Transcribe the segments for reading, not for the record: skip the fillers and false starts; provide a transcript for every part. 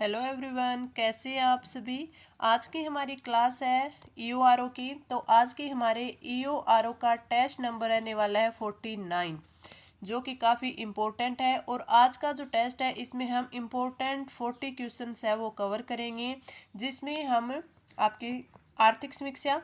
Hello everyone, कैसे हैं आप सभी। आज की हमारी क्लास है ईओआरओ की। तो आज की हमारे ईओआरओ का टेस्ट नंबर रहने वाला है 49, जो कि काफ़ी इम्पोर्टेंट है। और आज का जो टेस्ट है इसमें हम इम्पोर्टेंट 40 क्वेश्चंस है वो कवर करेंगे, जिसमें हम आपकी आर्थिक समीक्षा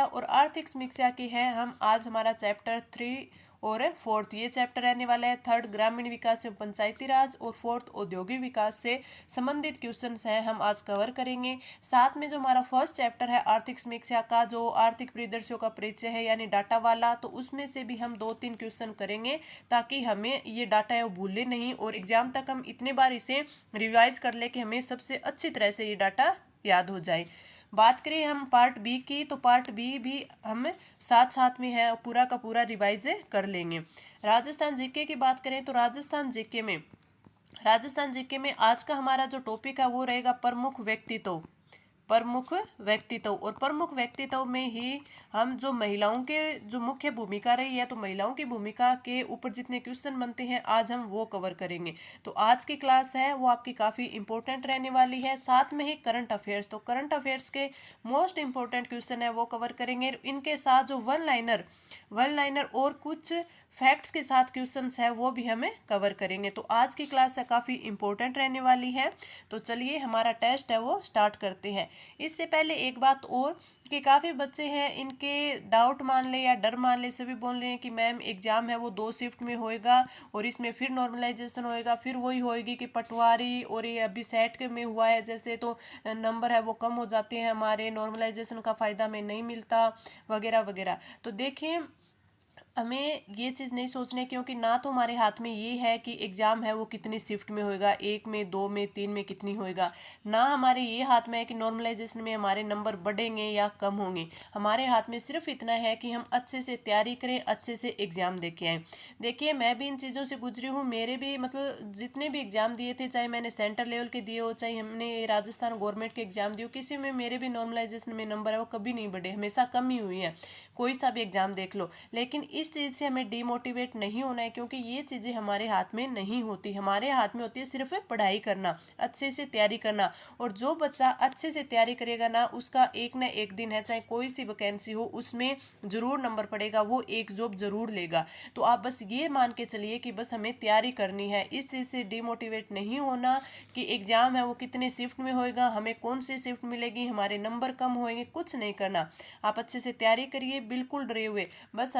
और आर्थिक समीक्षा की है। हम आज हमारा चैप्टर 3 और फोर्थ ये चैप्टर रहने वाला है। थर्ड ग्रामीण विकास एवं पंचायती राज और फोर्थ औद्योगिक विकास से संबंधित क्वेश्चंस हैं हम आज कवर करेंगे। साथ में जो हमारा फर्स्ट चैप्टर है आर्थिक समीक्षा का, जो आर्थिक परिदृश्यों का परिचय है यानी डाटा वाला, तो उसमें से भी हम 2-3 क्वेश्चन करेंगे ताकि हमें ये डाटा है वो भूले नहीं और एग्जाम तक हम इतने बार इसे रिवाइज कर ले कि हमें सबसे अच्छी तरह से ये डाटा याद हो जाए। बात करें हम पार्ट बी की, तो पार्ट बी भी हम साथ साथ में है पूरा का पूरा रिवाइज कर लेंगे। राजस्थान जीके की बात करें तो राजस्थान जीके में आज का हमारा जो टॉपिक है वो रहेगा प्रमुख व्यक्तित्व। और प्रमुख व्यक्तित्व में ही हम जो महिलाओं के जो मुख्य भूमिका रही है, तो महिलाओं की भूमिका के ऊपर जितने क्वेश्चन बनते हैं आज हम वो कवर करेंगे। तो आज की क्लास है वो आपकी काफ़ी इंपॉर्टेंट रहने वाली है। साथ में ही करंट अफेयर्स, तो करंट अफेयर्स के मोस्ट इंपॉर्टेंट क्वेश्चन है वो कवर करेंगे। इनके साथ जो वन लाइनर और कुछ फैक्ट्स के साथ क्वेश्चंस है वो भी हमें कवर करेंगे। तो आज की क्लास है काफ़ी इंपॉर्टेंट रहने वाली है। तो चलिए हमारा टेस्ट है वो स्टार्ट करते हैं। इससे पहले एक बात और कि काफ़ी बच्चे हैं, इनके डाउट मान ले या डर मान ले, सभी बोल रहे हैं कि मैम एग्जाम है वो 2 शिफ्ट में होएगा और इसमें फिर नॉर्मलाइजेशन होएगा, फिर वही होएगी कि पटवारी और ये अभी सेट के में हुआ है जैसे, तो नंबर है वो कम हो जाते हैं हमारे, नॉर्मलाइजेशन का फ़ायदा हमें नहीं मिलता वगैरह वगैरह। तो देखिए हमें ये चीज़ नहीं सोचनी, क्योंकि ना तो हमारे हाथ में ये है कि एग्ज़ाम है वो कितनी शिफ्ट में होएगा, 1 में, 2 में, 3 में कितनी होएगा, ना हमारे ये हाथ में है कि नॉर्मलाइजेशन में हमारे नंबर बढ़ेंगे या कम होंगे। हमारे हाथ में सिर्फ इतना है कि हम अच्छे से तैयारी करें, अच्छे से एग्ज़ाम दे के आएँ। देखिए मैं भी इन चीज़ों से गुजरी हूँ। मेरे भी मतलब जितने भी एग्ज़ाम दिए थे, चाहे मैंने सेंटर लेवल के दिए हो, चाहे हमने राजस्थान गवर्नमेंट के एग्ज़ाम दिए हो, किसी में मेरे भी नॉर्मलाइजेशन में नंबर है वो कभी नहीं बढ़े, हमेशा कम ही हुई है। कोई सा भी एग्ज़ाम देख लो। लेकिन इस चीज़ से हमें डीमोटिवेट नहीं होना है, क्योंकि ये चीज़ें हमारे हाथ में नहीं होती। हमारे हाथ में होती है सिर्फ पढ़ाई करना, अच्छे से तैयारी करना। और जो बच्चा अच्छे से तैयारी करेगा ना, उसका एक ना एक दिन है, चाहे कोई सी वैकेंसी हो, उसमें ज़रूर नंबर पड़ेगा, वो एक जॉब ज़रूर लेगा। तो आप बस ये मान के चलिए कि बस हमें तैयारी करनी है, इस चीज़ से डीमोटिवेट नहीं होना कि एग्ज़ाम है वो कितने शिफ्ट में होएगा, हमें कौन सी शिफ्ट मिलेगी, हमारे नंबर कम होएंगे, कुछ नहीं करना। आप अच्छे से तैयारी करिए, बिल्कुल डरे हुए। बस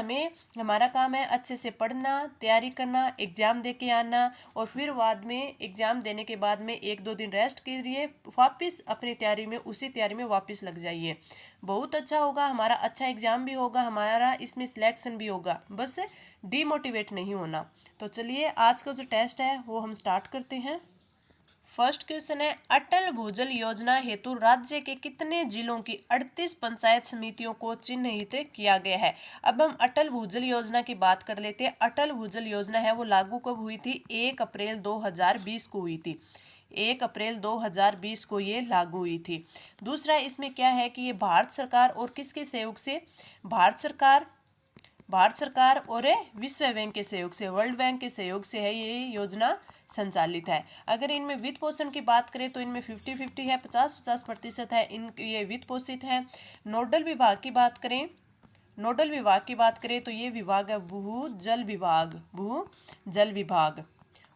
हमारा काम है अच्छे से पढ़ना, तैयारी करना, एग्ज़ाम दे के आना, और फिर बाद में एग्ज़ाम देने के बाद में 1-2 दिन रेस्ट करिए, वापस अपनी तैयारी में, उसी तैयारी में वापस लग जाइए। बहुत अच्छा होगा, हमारा अच्छा एग्ज़ाम भी होगा, हमारा इसमें सिलेक्शन भी होगा। बस डीमोटिवेट नहीं होना। तो चलिए आज का जो टेस्ट है वो हम स्टार्ट करते हैं। फर्स्ट क्वेश्चन है, अटल भूजल योजना हेतु राज्य के कितने जिलों की 38 पंचायत समितियों को चिन्हित किया गया है। अब हम अटल भूजल योजना की बात कर लेते हैं। अटल भूजल योजना है वो लागू कब हुई थी? 1 अप्रैल 2020 को हुई थी। 1 अप्रैल 2020 को ये लागू हुई थी। दूसरा इसमें क्या है कि ये भारत सरकार और किसके सहयोग से? भारत सरकार और विश्व बैंक के सहयोग से, वर्ल्ड बैंक के सहयोग से है ये योजना संचालित है। अगर इनमें वित्त पोषण की बात करें तो इनमें 50-50 है, 50-50% है, इन ये वित्त पोषित है। नोडल विभाग की बात करें तो ये विभाग है भू जल विभाग।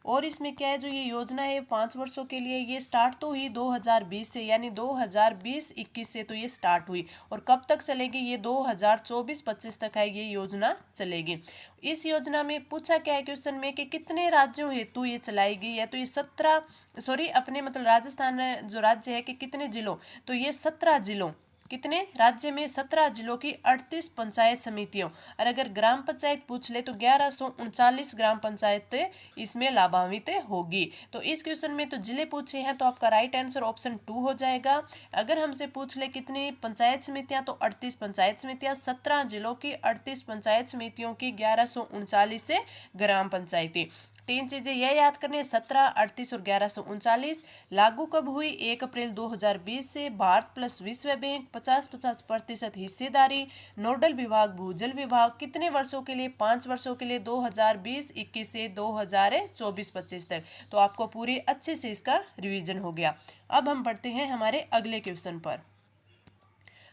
और इसमें क्या है, जो ये योजना है 5 वर्षों के लिए, ये स्टार्ट तो हुई 2020 से, यानी 2020-21 से तो ये स्टार्ट हुई, और कब तक चलेगी? ये 2024-25 तक है ये योजना चलेगी। इस योजना में पूछा क्या है क्वेश्चन में कि कितने राज्यों हेतु ये चलाई गई है? तो ये 17 अपने मतलब राजस्थान जो राज्य है कि कितने जिलों, तो ये 17 जिलों, कितने राज्य में? 17 जिलों की 38 पंचायत समितियों। और अगर ग्राम पंचायत पूछ ले तो 1139 ग्राम पंचायत इसमें लाभान्वित होगी। तो इस क्वेश्चन में तो जिले पूछे हैं, तो आपका राइट आंसर ऑप्शन 2 हो जाएगा। अगर हमसे पूछ ले कितनी पंचायत समितियां, तो 38 पंचायत समितियां, 17 जिलों की 38 पंचायत समितियों की 1139 ग्राम पंचायतें। तीन चीजें यह याद करनी है, 17, 38 और 1139 लागू कब हुई? 1 अप्रैल 2020 से। भारत प्लस विश्व बैंक 50-50% हिस्सेदारी। नोडल विभाग भूजल विभाग कितने वर्षों के लिए? 5 वर्षों के लिए, 2020-21 से 2024-25 तक। तो आपको पूरी अच्छे से इसका रिवीजन हो गया। अब हम बढ़ते हैं हमारे अगले क्वेश्चन पर।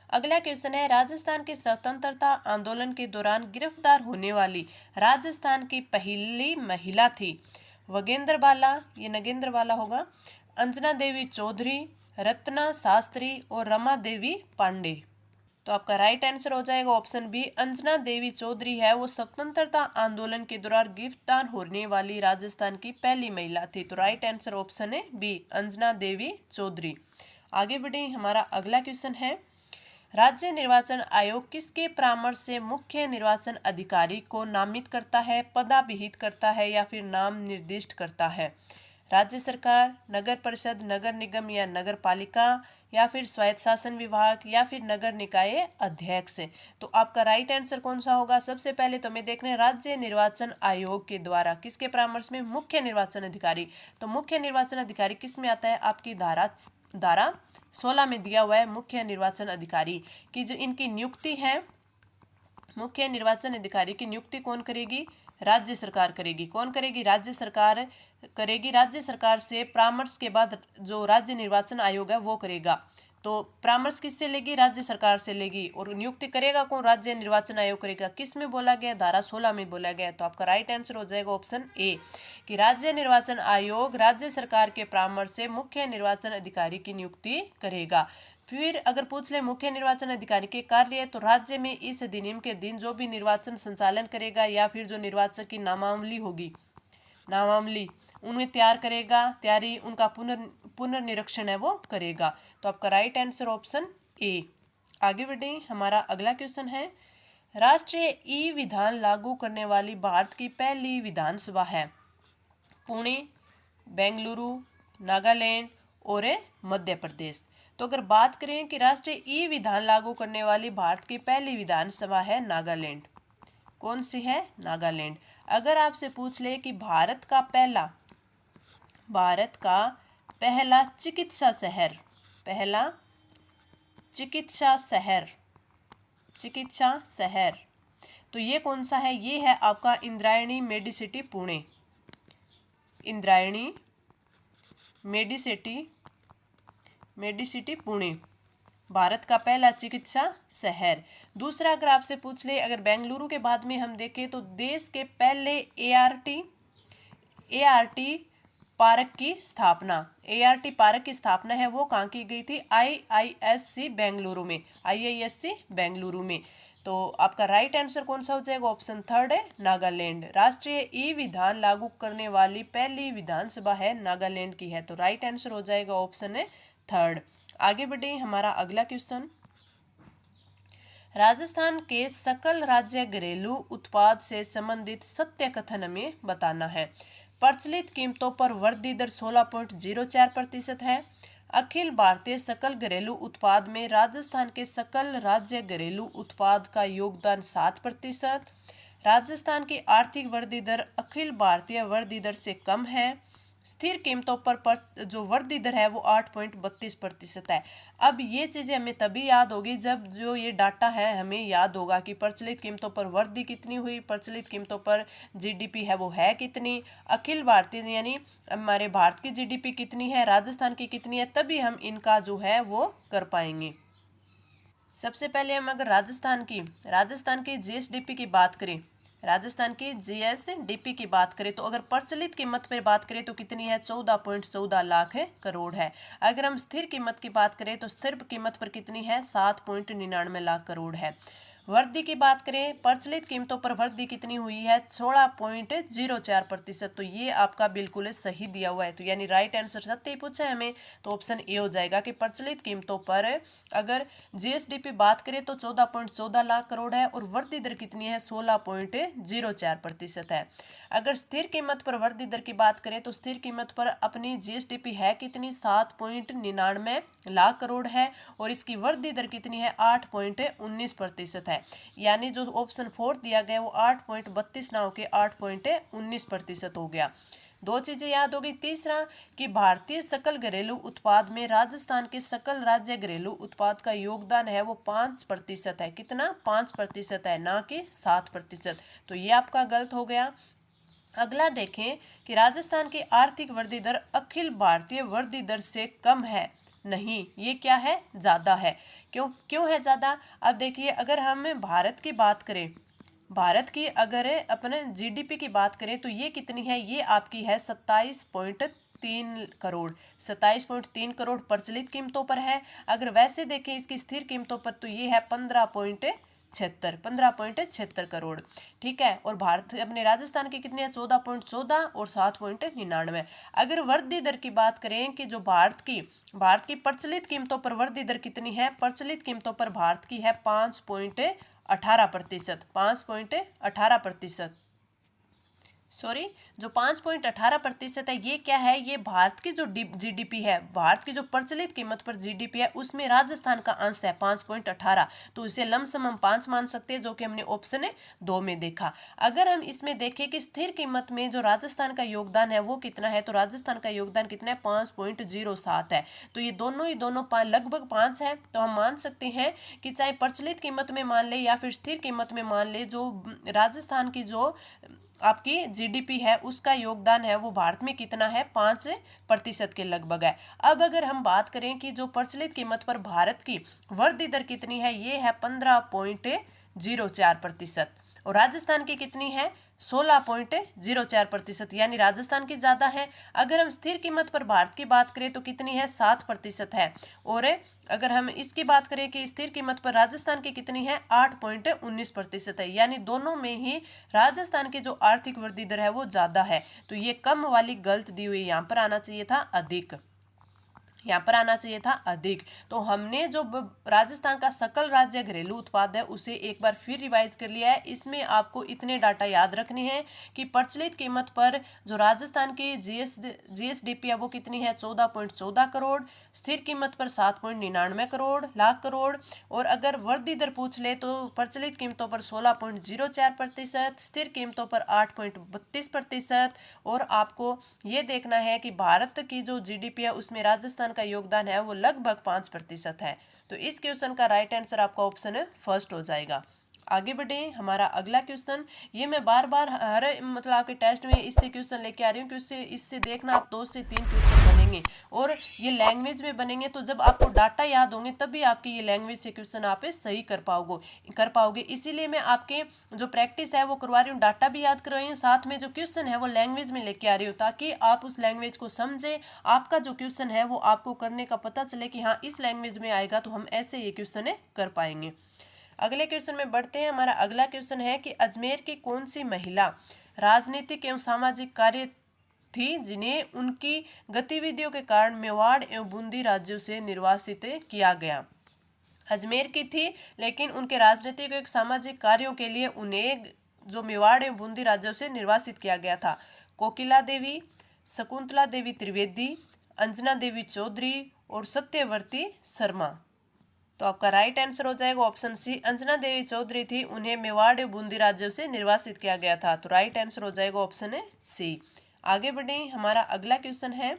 अगला क्वेश्चन है, राजस्थान के स्वतंत्रता आंदोलन के दौरान गिरफ्तार होने वाली राजस्थान की पहली महिला थी? वगेंद्र बाला, ये नगेंद्र बाला होगा, अंजना देवी चौधरी, रत्ना शास्त्री और रमा देवी पांडे। तो आपका राइट आंसर हो जाएगा ऑप्शन बी, अंजना देवी चौधरी है वो स्वतंत्रता आंदोलन के दौरान गिरफ्तार होने वाली राजस्थान की पहली महिला थी। तो राइट आंसर ऑप्शन है बी, अंजना देवी चौधरी। आगे बढ़े, हमारा अगला क्वेश्चन है, राज्य निर्वाचन आयोग किसके परामर्श से मुख्य निर्वाचन अधिकारी को नामित करता है, पदाभिहित करता है या फिर नाम निर्दिष्ट करता है? राज्य सरकार, नगर परिषद, नगर निगम या नगर पालिका, या फिर स्वायत्त शासन विभाग, या फिर नगर निकाय अध्यक्ष? तो आपका राइट आंसर कौन सा होगा? सबसे पहले तो हमें देखना है राज्य निर्वाचन आयोग के द्वारा किसके परामर्श में? मुख्य निर्वाचन अधिकारी। तो मुख्य निर्वाचन अधिकारी किस में आता है? आपकी धारा 16 में दिया हुआ है मुख्य निर्वाचन अधिकारी की जो इनकी नियुक्ति है। मुख्य निर्वाचन अधिकारी की नियुक्ति कौन करेगी? राज्य सरकार करेगी। कौन करेगी? राज्य सरकार करेगी। राज्य सरकार से परामर्श के बाद जो राज्य निर्वाचन आयोग है वो करेगा। तो परामर्श किससे लेगी? राज्य सरकार से लेगी। और नियुक्ति करेगा कौन? राज्य निर्वाचन आयोग करेगा। किस में बोला गया? धारा 16 में बोला गया। तो आपका राइट आंसर हो जाएगा ऑप्शन ए कि राज्य निर्वाचन आयोग राज्य सरकार के परामर्श से मुख्य निर्वाचन अधिकारी की नियुक्ति करेगा। फिर अगर पूछ ले मुख्य निर्वाचन अधिकारी के कार्य, तो राज्य में इस अधिनियम के दिन जो भी निर्वाचन संचालन करेगा या फिर जो निर्वाचक की नामावली होगी, नामावली उन्हें तैयार करेगा, तैयारी उनका पुनर्निरीक्षण है वो करेगा। तो आपका राइट आंसर ऑप्शन ए। आगे बढ़े, हमारा अगला क्वेश्चन है, राष्ट्रीय ई विधान लागू करने वाली भारत की पहली विधानसभा है? पुणे, बेंगलुरु, नागालैंड और मध्य प्रदेश। तो अगर बात करें कि राष्ट्रीय ई विधान लागू करने वाली भारत की पहली विधानसभा है नागालैंड। कौन सी है? नागालैंड। अगर आपसे पूछ ले कि भारत का पहला चिकित्सा शहर, पहला चिकित्सा शहर तो ये कौन सा है? ये है आपका इंद्रायणी मेडिसिटी पुणे। इंद्रायणी मेडिसिटी पुणे भारत का पहला चिकित्सा शहर। दूसरा अगर आपसे पूछ ले, अगर बेंगलुरु के बाद में हम देखें तो देश के पहले एआरटी पार्क की स्थापना है वो कहाँ की गई थी? आईआईएससी बेंगलुरु में। तो आपका राइट आंसर कौन सा हो जाएगा? ऑप्शन थर्ड है नागालैंड। राष्ट्रीय ई विधान लागू करने वाली पहली विधानसभा है नागालैंड की है। तो राइट आंसर हो जाएगा ऑप्शन है थर्ड। आगे बढ़े, हमारा अगला क्वेश्चन, राजस्थान के सकल राज्य घरेलू उत्पाद से संबंधित सत्य कथन हमें बताना है। प्रचलित कीमतों पर वृद्धि दर 16.04% है। अखिल भारतीय सकल घरेलू उत्पाद में राजस्थान के सकल राज्य घरेलू उत्पाद का योगदान 7%। राजस्थान की आर्थिक वृद्धि दर अखिल भारतीय वृद्धि दर से कम है। स्थिर कीमतों पर जो वृद्धि दर है वो 8.32% है। अब ये चीज़ें हमें तभी याद होगी जब जो ये डाटा है हमें याद होगा कि प्रचलित कीमतों पर वृद्धि कितनी हुई, प्रचलित कीमतों पर जीडीपी है वो है कितनी, अखिल भारतीय यानी हमारे भारत की जीडीपी कितनी है, राजस्थान की कितनी है, तभी हम इनका जो है वो कर पाएंगे। सबसे पहले हम अगर राजस्थान की जीएसडीपी की बात करें, राजस्थान की जीएसडीपी की बात करें तो अगर प्रचलित कीमत पर बात करें तो कितनी है? 14.14 लाख करोड़ है। अगर हम स्थिर कीमत की बात करें तो स्थिर कीमत पर कितनी है? 7.99 लाख करोड़ है। वृद्धि की बात करें, प्रचलित कीमतों पर वृद्धि कितनी हुई है? 16.04%। तो ये आपका बिल्कुल सही दिया हुआ है। तो यानी राइट आंसर सत्य पूछा है हमें तो ऑप्शन ए हो जाएगा कि प्रचलित कीमतों पर अगर जीएसडीपी बात करें तो 14.14 लाख करोड़ है और वृद्धि दर कितनी है? 16.04% है। अगर स्थिर कीमत पर वृद्धि दर की बात करें तो स्थिर कीमत पर अपनी जीएसडीपी है कितनी? 7.99 लाख करोड़ है और इसकी वृद्धि दर कितनी है? 8.19% है। है, यानी जो ऑप्शन 4 दिया गया वो 8.32 ना होकर 8.19% हो गया। दो चीजें याद हो गई। तीसरा कि भारतीय सकल घरेलू उत्पाद में राजस्थान के सकल राज्य घरेलू उत्पाद का योगदान है वो 5% है। कितना? 5% है, ना कि 7%। तो ये आपका गलत हो गया। अगला देखें कि राजस्थान की आर्थिक वृद्धि दर अखिल भारतीय वृद्धि दर से कम है। नहीं, ये क्या है? ज्यादा है। क्यों है ज्यादा? अब देखिए, अगर हम भारत की बात करें, भारत की अगर अपने जीडीपी की बात करें तो ये कितनी है? ये आपकी है 27.3 करोड़। 27.3 करोड़ प्रचलित कीमतों पर है। अगर वैसे देखें इसकी स्थिर कीमतों पर तो ये है 15.76 करोड़। ठीक है। और भारत अपने राजस्थान की कितनी है? 14.14 और 7.99। अगर वृद्धि दर की बात करें कि जो भारत की प्रचलित कीमतों पर वृद्धि दर कितनी है? प्रचलित कीमतों पर भारत की है 5.18%। 5.18%। सॉरी, जो 5.18% है ये क्या है? ये भारत की जो जीडीपी है, भारत की जो प्रचलित कीमत पर जीडीपी है उसमें राजस्थान का अंश है 5.18। तो इसे लमसम हम 5 मान सकते हैं, जो कि हमने ऑप्शन 2 में देखा। अगर हम इसमें देखें कि स्थिर कीमत में जो राजस्थान का योगदान है वो कितना है, तो राजस्थान का योगदान कितना है? 5.07 है। तो ये दोनों लगभग 5 है। तो हम मान सकते हैं कि चाहे प्रचलित कीमत में मान ले या फिर स्थिर कीमत में मान ले, जो राजस्थान की जो आपकी जीडीपी है उसका योगदान है वो भारत में कितना है? 5% के लगभग है। अब अगर हम बात करें कि जो प्रचलित कीमत पर भारत की वृद्धि दर कितनी है, ये है 15.04%। और राजस्थान की कितनी है? 16.04%, यानी राजस्थान की ज्यादा है। अगर हम स्थिर कीमत पर भारत की बात करें तो कितनी है? 7% है। और अगर हम इसकी बात करें कि स्थिर कीमत पर राजस्थान की कितनी है? 8.19% है। यानी दोनों में ही राजस्थान की जो आर्थिक वृद्धि दर है वो ज्यादा है। तो ये कम वाली गलत दी हुई, यहाँ पर आना चाहिए था अधिक। यहाँ पर आना चाहिए था अधिक। तो हमने जो राजस्थान का सकल राज्य घरेलू उत्पाद है उसे एक बार फिर रिवाइज कर लिया है। इसमें आपको इतने डाटा याद रखने हैं कि प्रचलित कीमत पर जो राजस्थान की जीएसडीपी है वो कितनी है? 14.14 करोड़। स्थिर कीमत पर 7.99 करोड़ लाख करोड़। और अगर वृद्धि दर पूछ ले तो प्रचलित कीमतों पर 16.04%, स्थिर कीमतों पर 8.32%। और आपको ये देखना है कि भारत की जो जीडीपी है उसमें राजस्थान का योगदान है वो लगभग 5% है। तो इस क्वेश्चन का राइट आंसर आपका ऑप्शन फर्स्ट हो जाएगा। आगे बढ़े, हमारा अगला क्वेश्चन। ये मैं बार बार हर मतलब आपके टेस्ट में इससे क्वेश्चन लेके आ रही हूँ कि इससे देखना आप 2 से 3 क्वेश्चन बनेंगे और ये लैंग्वेज में बनेंगे। तो जब आपको डाटा याद होंगे तभी आपकी ये लैंग्वेज से क्वेश्चन आप सही कर पाओगे। इसीलिए मैं आपके जो प्रैक्टिस है वो करवा रही हूँ, डाटा भी याद करवा रही हूँ, साथ में जो क्वेश्चन है वो लैंग्वेज में लेके आ रही हूँ, ताकि आप उस लैंग्वेज को समझे। आपका जो क्वेश्चन है वो आपको करने का पता चले कि हाँ इस लैंग्वेज में आएगा तो हम ऐसे ये क्वेश्चन कर पाएंगे। अगले क्वेश्चन में बढ़ते हैं। हमारा अगला क्वेश्चन है कि अजमेर की कौन सी महिला राजनीतिक एवं सामाजिक कार्य थी जिन्हें उनकी गतिविधियों के कारण मेवाड़ एवं बूंदी राज्यों से निर्वासित किया गया? अजमेर की थी, लेकिन उनके राजनीतिक एवं सामाजिक कार्यों के लिए उन्हें जो मेवाड़ एवं बूंदी राज्यों से निर्वासित किया गया था। कोकिला देवी, शकुंतला देवी त्रिवेदी, अंजना देवी चौधरी और सत्यवर्ती शर्मा। तो आपका राइट आंसर हो जाएगा ऑप्शन सी, अंजना देवी चौधरी थी, उन्हें मेवाड़ एवं बूंदी राज्यों से निर्वासित किया गया था। तो राइट आंसर हो जाएगा ऑप्शन सी। आगे बढ़े, हमारा अगला क्वेश्चन है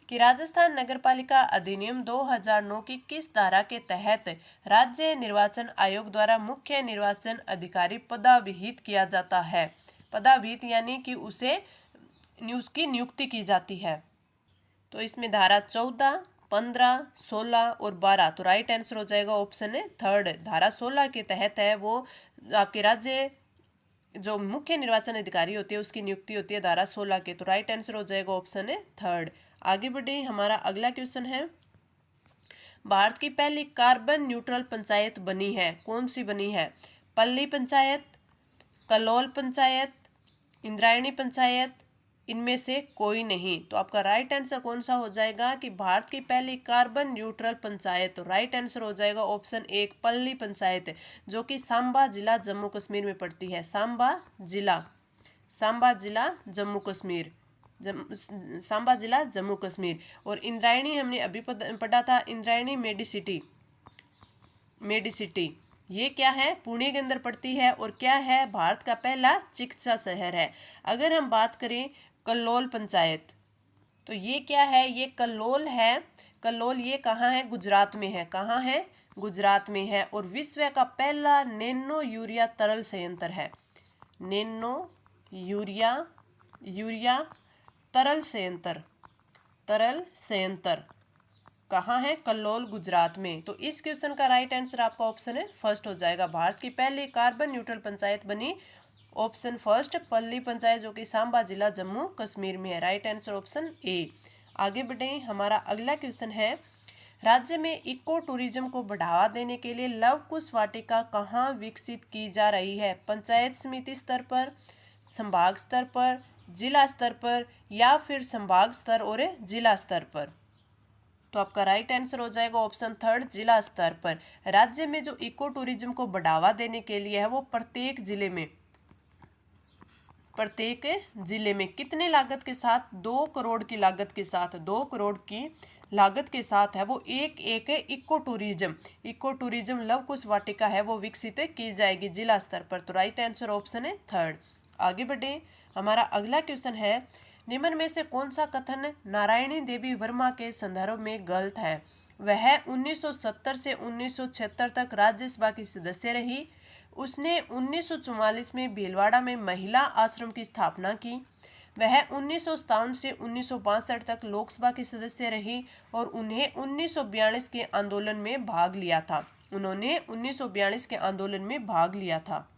कि राजस्थान नगरपालिका अधिनियम 2009 की किस धारा के तहत राज्य निर्वाचन आयोग द्वारा मुख्य निर्वाचन अधिकारी पदाभिहित किया जाता है? पदाभिहित यानी कि उसकी नियुक्ति की जाती है। तो इसमें धारा 14, 15, 16 और 12। तो राइट आंसर हो जाएगा ऑप्शन थर्ड। धारा 16 के तहत है वो आपके राज्य जो मुख्य निर्वाचन अधिकारी होती है उसकी नियुक्ति होती है धारा 16 के। तो राइट आंसर हो जाएगा ऑप्शन थर्ड। आगे बढ़े, हमारा अगला क्वेश्चन है भारत की पहली कार्बन न्यूट्रल पंचायत बनी है, कौन सी बनी है? पल्ली पंचायत, कलोल पंचायत, इंद्रायणी पंचायत, इनमें से कोई नहीं। तो आपका राइट आंसर कौन सा हो जाएगा कि भारत की पहली कार्बन न्यूट्रल पंचायत? तो राइट आंसर हो जाएगा ऑप्शन 1 पल्ली पंचायत, जो कि सांबा जिला जम्मू कश्मीर में पड़ती है। सांबा जिला जम्मू कश्मीर, सांबा जिला जम्मू कश्मीर। और इंद्रायणी हमने अभी पढ़ा था, इंद्रायणी मेडिसिटी, ये क्या है, पुणे के अंदर पड़ती है और क्या है, भारत का पहला चिकित्सा शहर है। अगर हम बात करें कल्लोल पंचायत, तो ये क्या है, ये कल्लोल है। कल्लोल ये कहाँ है, गुजरात में है। कहाँ है, गुजरात में है। और विश्व का पहला नैनो यूरिया तरल संयंत्र है। नैनो यूरिया तरल संयंत्र, तरल संयंत्र कहाँ है, कल्लोल गुजरात में। तो इस क्वेश्चन का राइट आंसर आपका ऑप्शन है फर्स्ट हो जाएगा। भारत की पहली कार्बन न्यूट्रल पंचायत बनी, ऑप्शन फर्स्ट, पल्ली पंचायत, जो कि सांबा जिला जम्मू कश्मीर में है। Right answer option A. आगे बढ़े, हमारा अगला क्वेश्चन है, राज्य में इको टूरिज्म को बढ़ावा देने के लिए लव कुश वाटिका कहाँ विकसित की जा रही है, पंचायत समिति स्तर पर, संभाग स्तर पर, जिला स्तर पर, या फिर संभाग स्तर और जिला स्तर पर। तो आपका राइट आंसर हो जाएगा ऑप्शन थर्ड, जिला स्तर पर। राज्य में जो इको टूरिज्म को बढ़ावा देने के लिए है वो प्रत्येक जिले में कितने लागत के साथ, 2 करोड़ की लागत के साथ, 2 करोड़ की लागत के साथ है वो एक इको टूरिज्म लव कुश वाटिका है वो विकसित की जाएगी जिला स्तर पर। तो राइट आंसर ऑप्शन है थर्ड। आगे बढ़े, हमारा अगला क्वेश्चन है, निम्न में से कौन सा कथन नारायणी देवी वर्मा के संदर्भ में गलत है। वह 1970 से 1976 तक राज्यसभा की सदस्य रही। उसने 1944 में भीलवाड़ा में महिला आश्रम की स्थापना की। वह 1957 से 1962 तक लोकसभा की सदस्य रही और उन्हें 1942 के आंदोलन में भाग लिया था। उन्होंने 1942 के आंदोलन में भाग लिया था।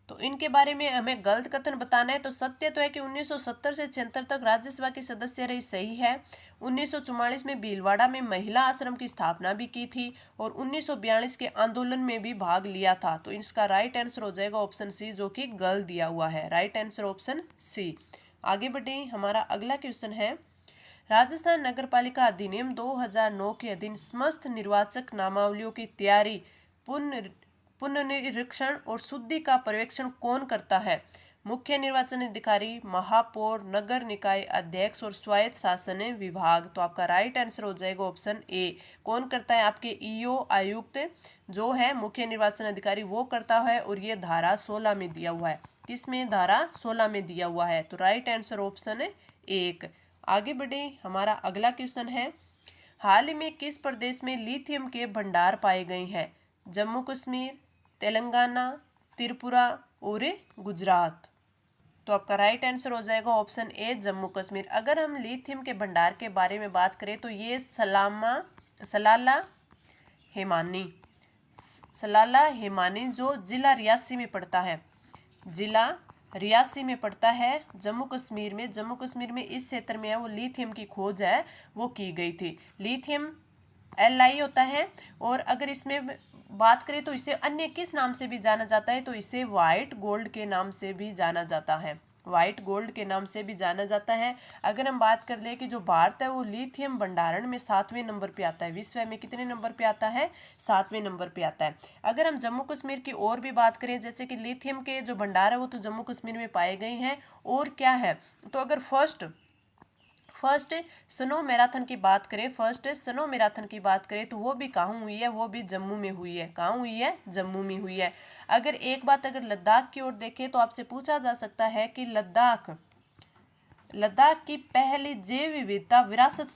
तो इनके बारे में हमें गलत कथन बताना है। तो सत्य तो है कि 1970 से 76 तक राज्यसभा की सदस्य रही, सही है। 1944 में भीलवाड़ा में महिला आश्रम की स्थापना भी की थी और 1942 के आंदोलन में भी भाग लिया था। तो इसका राइट आंसर हो जाएगा ऑप्शन सी, जो कि गलत दिया हुआ है। Right answer option C. आगे बढ़े, हमारा अगला क्वेश्चन है, राजस्थान नगरपालिका अधिनियम 2009 के अधीन समस्त निर्वाचक नामावलियों की तैयारी, पुनर्निरीक्षण और शुद्धि का पर्यवेक्षण कौन करता है। मुख्य निर्वाचन अधिकारी, महापौर, नगर निकाय अध्यक्ष और स्वायत्त शासन विभाग। तो आपका राइट आंसर हो जाएगा ऑप्शन ए। कौन करता है, आपके ईओ आयुक्त जो है मुख्य निर्वाचन अधिकारी वो करता है और ये धारा 16 में दिया हुआ है। किसमें, धारा 16 में दिया हुआ है। तो राइट आंसर ऑप्शन है 1। आगे बढ़े, हमारा अगला क्वेश्चन है, हाल ही में किस प्रदेश में लिथियम के भंडार पाए गए हैं। जम्मू कश्मीर, तेलंगाना, त्रिपुरा और गुजरात। तो आपका राइट आंसर हो जाएगा ऑप्शन ए, जम्मू कश्मीर। अगर हम लिथियम के भंडार के बारे में बात करें तो ये सलाला हेमानी जो जिला रियासी में पड़ता है, जिला रियासी में पड़ता है जम्मू कश्मीर में इस क्षेत्र में है वो लिथियम की खोज है वो की गई थी। लिथियम Li होता है और अगर इसमें बात करें तो इसे अन्य किस नाम से भी जाना जाता है, तो इसे व्हाइट गोल्ड के नाम से भी जाना जाता है। व्हाइट गोल्ड के नाम से भी जाना जाता है। अगर हम बात कर ले कि जो भारत है वो लिथियम भंडारण में 7वें नंबर पे आता है। विश्व में कितने नंबर पे आता है, 7वें नंबर पे आता है। अगर हम जम्मू कश्मीर की और भी बात करें, जैसे कि लिथियम के जो भंडार है वो तो जम्मू कश्मीर में पाए गए हैं। और क्या है, तो अगर फर्स्ट स्नो मैराथन की बात करें, तो वो भी कहाँ हुई है, वो भी जम्मू में हुई है। कहाँ हुई है, जम्मू में हुई है। अगर एक बात अगर लद्दाख की ओर देखें तो आपसे पूछा जा सकता है कि लद्दाख की पहली जैव विविधता विरासत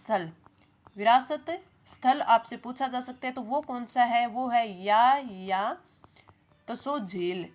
स्थल आपसे पूछा जा सकता है, तो वो कौन सा है, वो है या तसो झील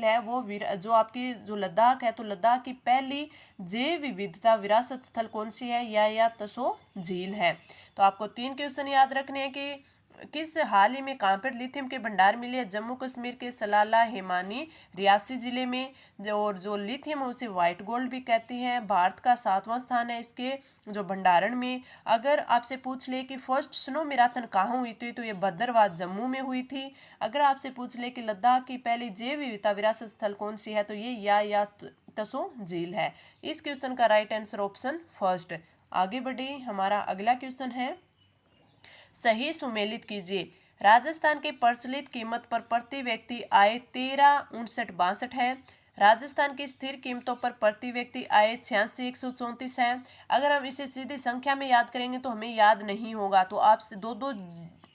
है वो जो आपकी जो लद्दाख है, तो लद्दाख की पहली जैव विविधता विरासत स्थल कौन सी है, या तसो झील है। तो आपको 3 क्वेश्चन याद रखने हैं कि किस हाल ही में कहाँ पर लिथियम के भंडार मिले हैं, जम्मू कश्मीर के सलाला हेमानी रियासी जिले में। और जो लिथियम है उसे व्हाइट गोल्ड भी कहते हैं। भारत का 7वां स्थान है इसके जो भंडारण में। अगर आपसे पूछ ले कि फर्स्ट स्नो मैराथन कहाँ हुई थी, तो ये भद्रवाह जम्मू में हुई थी। अगर आपसे पूछ ले कि लद्दाख की पहली जैव विविधता विरासत स्थल कौन सी है, तो ये या तसो झील है। इस क्वेश्चन का राइट आंसर ऑप्शन फर्स्ट। आगे बढ़े, हमारा अगला क्वेश्चन है, सही सुमेलित कीजिए। राजस्थान के प्रचलित कीमत पर प्रति व्यक्ति आय 13,59,62 है। राजस्थान की स्थिर कीमतों पर प्रति व्यक्ति आय 86,134 है। अगर हम इसे सीधी संख्या में याद करेंगे तो हमें याद नहीं होगा, तो आप 2-2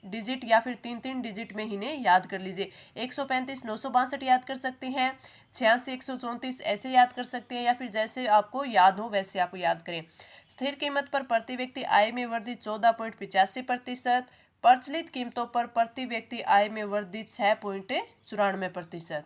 डिजिट या फिर 3-3 डिजिट में इन्हें याद कर लीजिए। 135 962 याद कर सकते हैं, 86 134 ऐसे याद कर सकते हैं, या फिर जैसे आपको याद हो वैसे आप याद करें। स्थिर कीमत पर प्रति व्यक्ति आय में वृद्धि 14.85%, प्रचलित कीमतों पर प्रति व्यक्ति आय में वृद्धि 6.94%।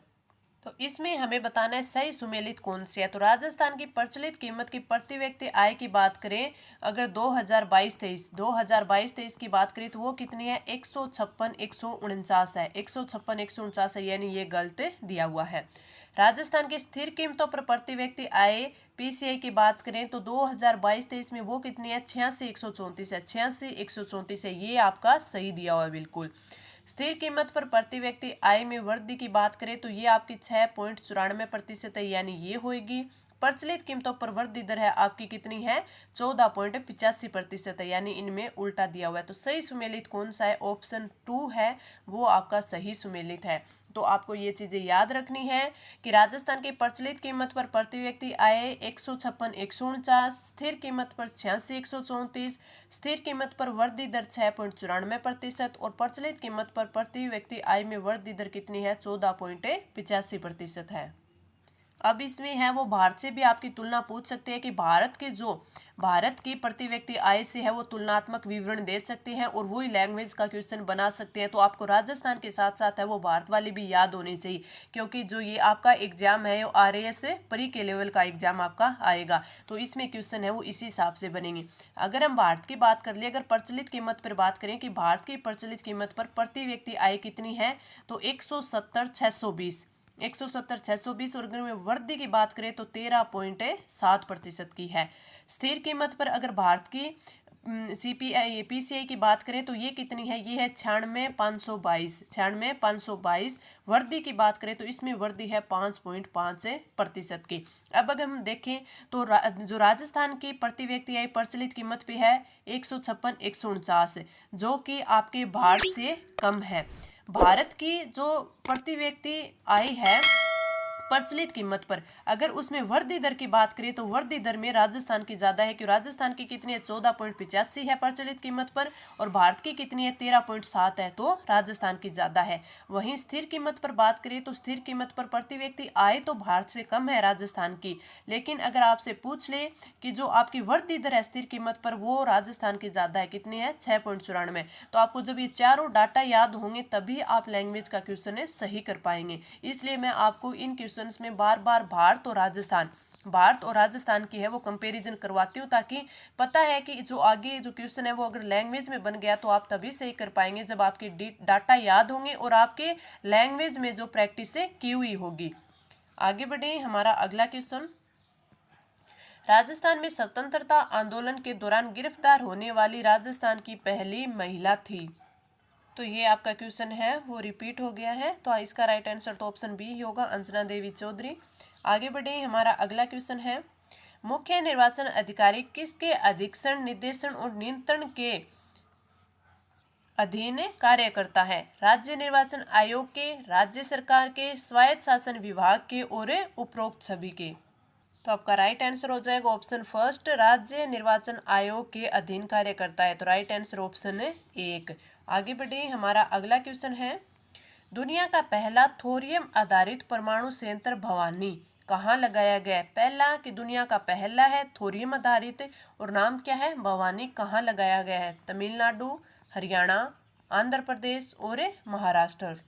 तो इसमें हमें बताना है सही सुमेलित कौन सी है। तो राजस्थान की प्रचलित कीमत की प्रति व्यक्ति आय की बात करें, अगर 2022-23 की बात करें तो वो कितनी है, 156 149 है, 156 149 है, यानी ये गलत दिया हुआ है। राजस्थान की स्थिर कीमतों पर प्रति व्यक्ति आय पीसीआई की बात करें तो 2022-23 में वो कितनी है, 86 134 है, 86 134 है, ये आपका सही दिया हुआ है बिल्कुल। स्थिर कीमत पर प्रति व्यक्ति आय में वृद्धि की बात करें तो ये आपकी 6.94% है, यानी ये होगी। प्रचलित कीमतों पर वृद्धि दर है आपकी कितनी है, 14.85% है, यानी इनमें उल्टा दिया हुआ है। तो सही सुमेलित कौन सा है, ऑप्शन 2 है, वो आपका सही सुमेलित है। तो आपको ये चीजें याद रखनी है कि राजस्थान की प्रचलित कीमत पर प्रति व्यक्ति आय 156 149, स्थिर कीमत पर 86 134, स्थिर कीमत पर वृद्धि दर 6.94% और प्रचलित कीमत पर प्रति व्यक्ति आय में वृद्धि दर कितनी है, 14.85% है। अब इसमें है वो भारत से भी आपकी तुलना पूछ सकते हैं कि भारत की प्रति व्यक्ति आय से है वो तुलनात्मक विवरण दे सकते हैं और वही लैंग्वेज का क्वेश्चन बना सकते हैं। तो आपको राजस्थान के साथ साथ है वो भारत वाली भी याद होनी चाहिए, क्योंकि जो ये आपका एग्जाम है वो RAS प्री के लेवल का एग्जाम आपका आएगा, तो इसमें क्वेश्चन है वो इसी हिसाब से बनेंगे। अगर हम भारत की बात कर ले, अगर प्रचलित कीमत पर बात करें कि भारत की प्रचलित कीमत पर प्रति व्यक्ति आय कितनी है, तो 170 620 और अगर मैं वृद्धि की बात करें तो 13.7% की है। स्थिर कीमत पर अगर भारत की पीसीआई की बात करें तो ये कितनी है, ये है 96,522। वृद्धि की बात करें तो इसमें वृद्धि है 5.5% की। अब अगर हम देखें तो जो राजस्थान की प्रति व्यक्ति आय प्रचलित कीमत पे है 156 149, जो कि आपके भारत से कम है। भारत की जो प्रति व्यक्ति आय है प्रचलित कीमत पर, अगर उसमें वृद्धि दर की बात करें तो वृद्धि दर में राजस्थान की ज्यादा है, कि राजस्थान की कितनी है, 14.85 है प्रचलित कीमत पर, और भारत की कितनी है, 13.7 है, तो राजस्थान की ज्यादा है। वहीं स्थिर कीमत पर बात करें तो स्थिर कीमत पर प्रति व्यक्ति आय तो भारत से कम है राजस्थान की, लेकिन अगर आपसे पूछ ले कि जो आपकी वृद्धि दर है स्थिर कीमत पर वो राजस्थान की ज्यादा है, कितनी है, 6.94। तो आपको जब ये चारों डाटा याद होंगे तभी आप लैंग्वेज का क्वेश्चन है सही कर पाएंगे। इसलिए मैं आपको इन क्वेश्चन में बार बार भारत और राजस्थान की है वो कंपैरिजन करवाती हूँ, ताकि पता है कि जो आगे जो क्वेश्चन है वो अगर लैंग्वेज में बन गया तो आप तभी सही कर पाएंगे जब आपके डाटा याद होंगे और आपके लैंग्वेज में जो प्रैक्टिस से की हुई होगी। आगे बढ़े, हमारा अगला क्वेश्चन, राजस्थान में स्वतंत्रता आंदोलन के दौरान गिरफ्तार होने वाली राजस्थान की पहली महिला थी। तो ये आपका क्वेश्चन है वो रिपीट हो गया है, तो इसका राइट आंसर तो ऑप्शन बी होगा, अंजना देवी चौधरी। आगे बढ़े, हमारा अगला क्वेश्चन है, मुख्य निर्वाचन अधिकारी किसके अधीक्षण, निर्देशन और नियंत्रण के अधीन कार्य करता है? राज्य निर्वाचन आयोग के, राज्य सरकार के, स्वायत्त शासन विभाग के और उपरोक्त सभी के। तो आपका राइट आंसर हो जाएगा ऑप्शन फर्स्ट, राज्य निर्वाचन आयोग के अधीन कार्य करता है। तो राइट आंसर ऑप्शन 1। आगे बढ़े, हमारा अगला क्वेश्चन है, दुनिया का पहला थोरियम आधारित परमाणु संयंत्र भवानी कहाँ लगाया गया है? पहला कि दुनिया का पहला है थोरियम आधारित, और नाम क्या है, भवानी, कहाँ लगाया गया है? तमिलनाडु, हरियाणा, आंध्र प्रदेश और महाराष्ट्र।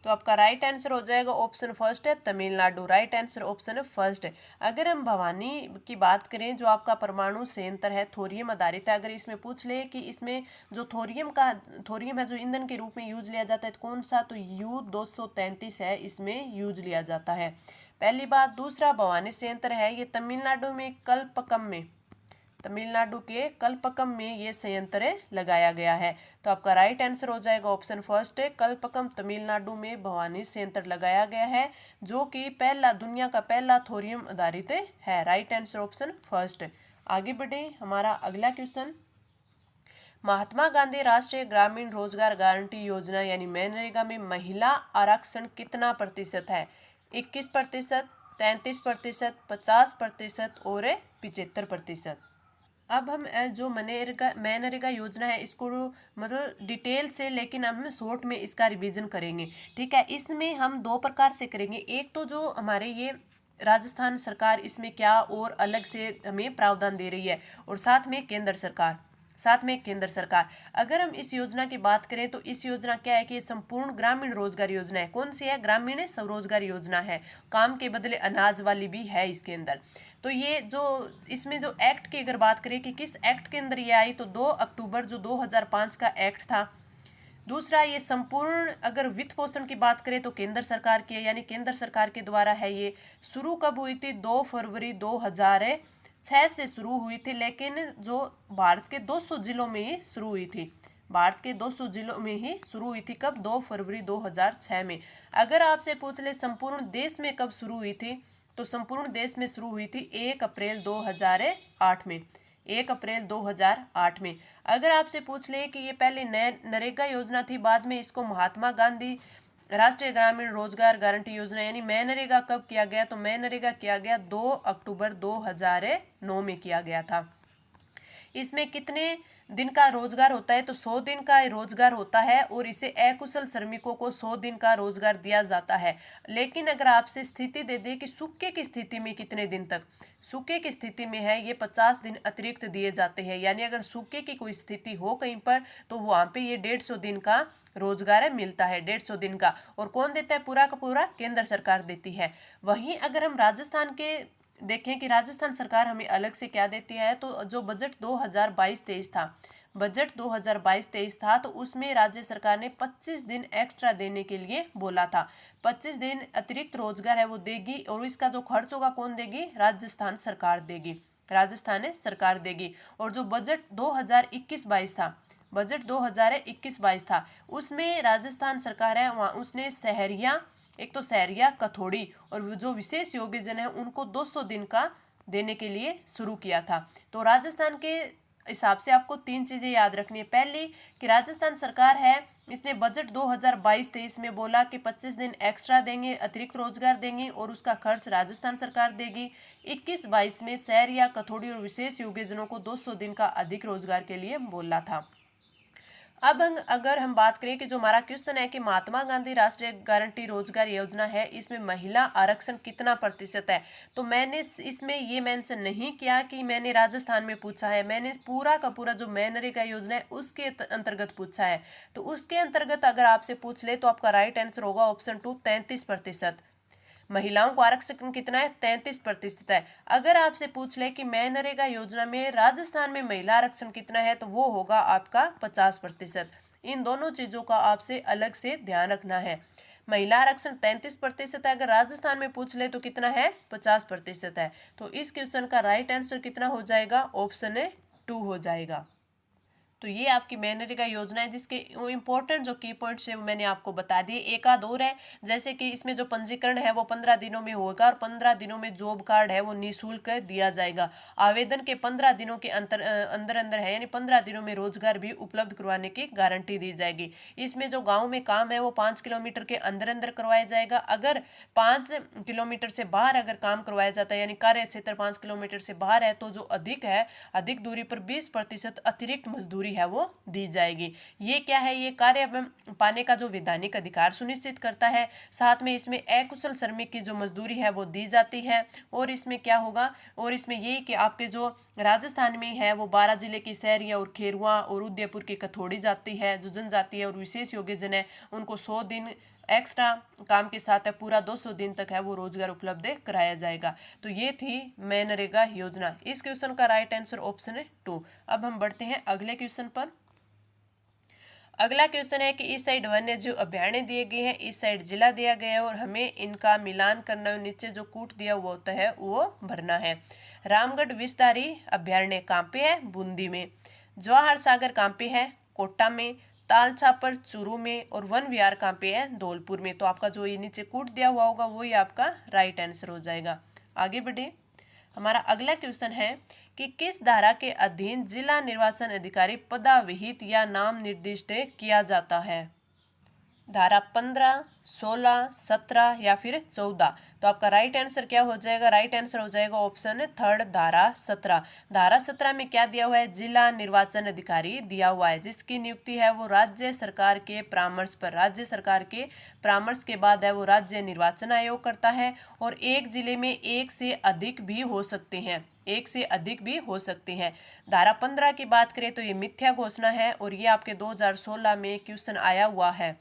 तो आपका राइट आंसर हो जाएगा ऑप्शन फर्स्ट है, Tamil Nadu. Right answer option first है। अगर हम भवानी की बात करें, जो आपका परमाणु संयंत्र है थोरियम आधारित है, अगर इसमें पूछ ले कि इसमें जो थोरियम है जो ईंधन के रूप में यूज लिया जाता है तो कौन सा, तो U-233 है, इसमें यूज लिया जाता है। पहली बात। दूसरा, भवानी संयंत्र है ये तमिलनाडु के कल्पकम में ये संयंत्र लगाया गया है। तो आपका राइट आंसर हो जाएगा ऑप्शन फर्स्ट है, कल्पकम तमिलनाडु में भवानी संयंत्र लगाया गया है, जो कि दुनिया का पहला थोरियम आधारित है। Right answer option first. आगे बढ़े, हमारा अगला क्वेश्चन, महात्मा गांधी राष्ट्रीय ग्रामीण रोजगार गारंटी योजना यानी मनरेगा में महिला आरक्षण कितना प्रतिशत है? 21%, 33%, 50% और 75%। अब हम जो मनरेगा योजना है इसको मतलब डिटेल से, लेकिन अब हम शॉर्ट में इसका रिवीजन करेंगे। ठीक है, इसमें हम दो प्रकार से करेंगे। एक तो जो हमारे ये राजस्थान सरकार इसमें क्या और अलग से हमें प्रावधान दे रही है, और साथ में केंद्र सरकार। अगर हम इस योजना की बात करें तो इस योजना क्या है कि संपूर्ण ग्रामीण रोजगार योजना है। कौन सी है? ग्रामीण स्वरोजगार योजना है। काम के बदले अनाज वाली भी है इसके अंदर। तो ये जो इसमें जो एक्ट की अगर बात करें कि किस एक्ट के अंदर ये आई, तो 2 अक्टूबर जो 2005 का एक्ट था। दूसरा, ये संपूर्ण अगर वित्त पोषण की बात करें तो केंद्र सरकार की है, यानी केंद्र सरकार के द्वारा है। ये शुरू कब हुई थी? 2 फरवरी 2006 से शुरू हुई थी, लेकिन जो भारत के 200 जिलों में ही शुरू हुई थी। भारत के 200 जिलों में ही शुरू हुई थी। कब? 2 फरवरी 2006 में। अगर आपसे पूछ ले संपूर्ण देश में कब शुरू हुई थी, तो संपूर्ण देश में शुरू हुई थी 1 अप्रैल 2008 में। 1 अप्रैल 2008 में। अगर आपसे पूछ ले कि ये पहले नरेगा योजना थी, बाद में इसको महात्मा गांधी राष्ट्रीय ग्रामीण रोजगार गारंटी योजना यानी मनरेगा कब किया गया, तो मनरेगा किया गया 2 अक्टूबर 2009 में किया गया था। इसमें कितने दिन का रोजगार होता है, तो 100 दिन का रोजगार होता है, और इसे अकुशल श्रमिकों को 100 दिन का रोजगार दिया जाता है। लेकिन अगर आपसे स्थिति दे दे कि सूखे की स्थिति में कितने दिन तक, सूखे की स्थिति में है ये 50 दिन अतिरिक्त दिए जाते हैं। यानी अगर सूखे की कोई स्थिति हो कहीं पर, तो वहां पे ये 150 दिन का रोजगार मिलता है, 150 दिन का। और कौन देता है? पूरा का पूरा केंद्र सरकार देती है। वहीं अगर हम राजस्थान के देखें कि राजस्थान सरकार हमें अलग से क्या देती है, तो जो बजट 2022-23 था, बजट 2022-23 था, तो उसमें राज्य सरकार ने 25 दिन एक्स्ट्रा देने के लिए बोला था। 25 दिन अतिरिक्त रोजगार है वो देगी, और इसका जो खर्च होगा कौन देगी? राजस्थान सरकार देगी। राजस्थान सरकार देगी। और जो बजट 2021-22 था, बजट 2021-22 था, उसमें राजस्थान सरकार है वहाँ उसने शहरिया, एक तो शहरिया, कथोड़ी और जो विशेष योग्यजन है उनको 200 दिन का देने के लिए शुरू किया था। तो राजस्थान के हिसाब से आपको 3 चीजें याद रखनी है। पहली कि राजस्थान सरकार है इसने बजट 2022-23 में बोला कि 25 दिन एक्स्ट्रा देंगे, अतिरिक्त रोजगार देंगे, और उसका खर्च राजस्थान सरकार देगी। 21-22 में शहरिया, कथोड़ी और विशेष योग्यजनों को 200 दिन का अधिक रोजगार के लिए बोला था। अब अगर हम बात करें कि जो हमारा क्वेश्चन है कि महात्मा गांधी राष्ट्रीय गारंटी रोजगार योजना है, इसमें महिला आरक्षण कितना प्रतिशत है, तो मैंने इसमें ये मेंशन नहीं किया कि मैंने राजस्थान में पूछा है। मैंने पूरा का पूरा जो मनरेगा योजना है उसके अंतर्गत पूछा है। तो उसके अंतर्गत अगर आपसे पूछ ले तो आपका राइट आंसर होगा ऑप्शन 2, 33%। महिलाओं को आरक्षण कितना है? 33% है। अगर आपसे पूछ ले कि मनरेगा योजना में राजस्थान में महिला आरक्षण कितना है, तो वो होगा आपका 50%। इन दोनों चीजों का आपसे अलग से ध्यान रखना है। महिला आरक्षण 33% है, अगर राजस्थान में पूछ ले तो कितना है? 50% है। तो इस क्वेश्चन का राइट आंसर कितना हो जाएगा? ऑप्शन 2 हो जाएगा। तो ये आपकी मनरेगा योजना है जिसके इंपॉर्टेंट जो की पॉइंट्स है वो मैंने आपको बता दिए। एक आध और है, जैसे कि इसमें जो पंजीकरण है वो 15 दिनों में होगा, और 15 दिनों में जॉब कार्ड है वो निःशुल्क दिया जाएगा। आवेदन के 15 दिनों के अंदर अंदर है, यानी 15 दिनों में रोजगार भी उपलब्ध करवाने की गारंटी दी जाएगी। इसमें जो गाँव में काम है वो 5 किलोमीटर के अंदर अंदर करवाया जाएगा। अगर 5 किलोमीटर से बाहर अगर काम करवाया जाता है, यानी कार्य क्षेत्र 5 किलोमीटर से बाहर है, तो जो अधिक है, अधिक दूरी पर 20% अतिरिक्त मजदूरी है वो दी जाएगी। ये क्या है? ये कार्य पाने का जो वैधानिक अधिकार सुनिश्चित करता है। साथ में इसमें अकुशल श्रमिक की जो मजदूरी है वो दी जाती है। और इसमें क्या होगा? और इसमें ये कि आपके जो राजस्थान में है वो 12 जिले की शहरिया और खेरुआ और उदयपुर की कथोड़ी जाति है, जो जनजाति है और विशेष योग्यजन है, उनको 100 दिन एक्स्ट्रा काम के साथ है पूरा 200 दिन तक है वो रोजगार उपलब्ध कराया जाएगा। तो ये थी मनरेगा योजना। इस क्वेश्चन का राइट आंसर ऑप्शन 2। अब हम बढ़ते हैं अगले क्वेश्चन पर। अगला क्वेश्चन है कि इस साइड वन्य जीव अभ्यारण्य दिए गए हैं, इस साइड जिला दिया गया है, और हमें इनका मिलान करना है। नीचे जो कूट दिया हुआ होता है वो भरना है। रामगढ़ विषधारी अभ्यारण्य कहाँ पे है? बूंदी में। जवाहर सागर कहाँ पे है? कोटा में। ताल छापर चूरू में। और वन विहार कहाँ पे है? धौलपुर में। तो आपका जो ये नीचे कूट दिया हुआ होगा वही आपका राइट आंसर हो जाएगा। आगे बढ़े। हमारा अगला क्वेश्चन है कि किस धारा के अधीन जिला निर्वाचन अधिकारी पदाविहित या नाम निर्दिष्ट किया जाता है? धारा 15, 16, 17 या फिर 14। तो आपका राइट आंसर क्या हो जाएगा? राइट आंसर हो जाएगा ऑप्शन थर्ड, धारा 17। धारा 17 में क्या दिया हुआ है? जिला निर्वाचन अधिकारी दिया हुआ है, जिसकी नियुक्ति है वो राज्य सरकार के परामर्श पर, राज्य सरकार के परामर्श के बाद है वो राज्य निर्वाचन आयोग करता है। और एक जिले में एक से अधिक भी हो सकते हैं, एक से अधिक भी हो सकते हैं। धारा 15 की बात करें तो ये मिथ्या घोषणा है और ये आपके 2016 में क्वेश्चन आया हुआ है।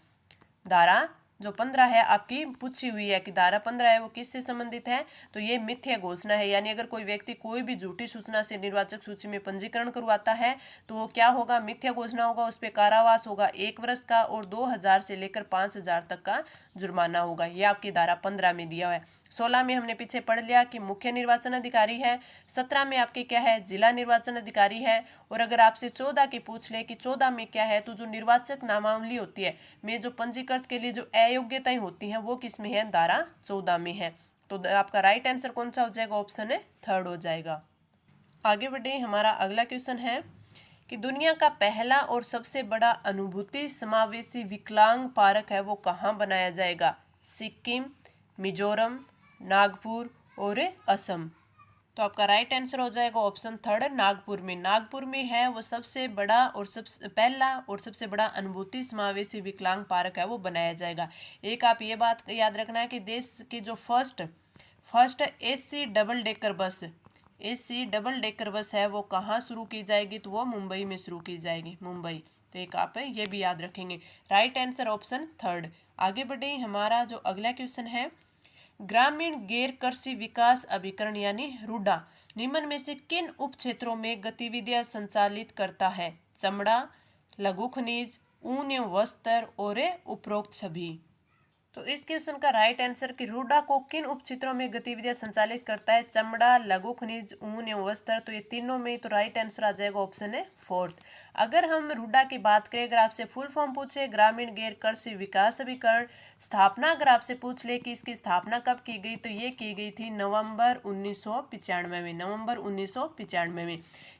धारा जो 15 है आपकी पूछी हुई है कि धारा 15 है वो किससे संबंधित है? तो ये मिथ्या घोषणा है, यानी अगर कोई व्यक्ति कोई भी झूठी सूचना से निर्वाचक सूची में पंजीकरण करवाता है तो वो क्या होगा? मिथ्या घोषणा होगा, उस पर कारावास होगा 1 वर्ष का और 2000 से लेकर 5000 तक का जुर्माना होगा। ये आपकी धारा 15 में दिया हुआ है। 16 में हमने पीछे पढ़ लिया कि मुख्य निर्वाचन अधिकारी है। 17 में आपके क्या है? जिला निर्वाचन अधिकारी है। और अगर आपसे 14 की पूछ ले कि 14 में क्या है, तो जो निर्वाचक नामावली होती है में जो पंजीकृत के लिए जो अयोग्यताएं होती हैं वो किस में है? धारा 14 में है। तो आपका राइट आंसर कौन सा हो जाएगा? ऑप्शन है थर्ड हो जाएगा। आगे बढ़े, हमारा अगला क्वेश्चन है कि दुनिया का पहला और सबसे बड़ा अनुभूति समावेशी विकलांग पार्क है वो कहाँ बनाया जाएगा? सिक्किम, मिजोरम, नागपुर और असम। तो आपका राइट आंसर हो जाएगा ऑप्शन थर्ड, नागपुर में। नागपुर में है वो सबसे बड़ा और सबसे पहला और सबसे बड़ा अनुभूति समावेशी विकलांग पार्क है वो बनाया जाएगा। एक आप ये बात याद रखना है कि देश की जो first AC double decker bus, AC double decker bus है वो कहाँ शुरू की जाएगी? तो वो मुंबई में शुरू की जाएगी, मुंबई। तो एक आप ये भी याद रखेंगे। Right answer option third. आगे बढ़े, हमारा जो अगला क्वेश्चन है, ग्रामीण गैर कृषि विकास अभिकरण यानी रूडा निम्न में से किन उप क्षेत्रों में गतिविधियां संचालित करता है? चमड़ा, लघु खनिज, ऊन एवं वस्त्र और उपरोक्त सभी। तो इस क्वेश्चन का राइट आंसर कि रूडा को किन उप क्षेत्रों में गतिविधियां संचालित करता है? चमड़ा, लघु खनिज, ऊन एवं वस्त्र। तो ये तीनों में, तो राइट आंसर आ जाएगा ऑप्शन है फोर्थ। अगर हम रूडा की बात करें, अगर आपसे फुल फॉर्म पूछे ग्रामीण गैर कृषि विकास अभिकरण, स्थापना अगर आपसे पूछ ले कि इसकी स्थापना कब की गई, तो ये की गई थी नवंबर 1995 में, नवंबर 1995 में।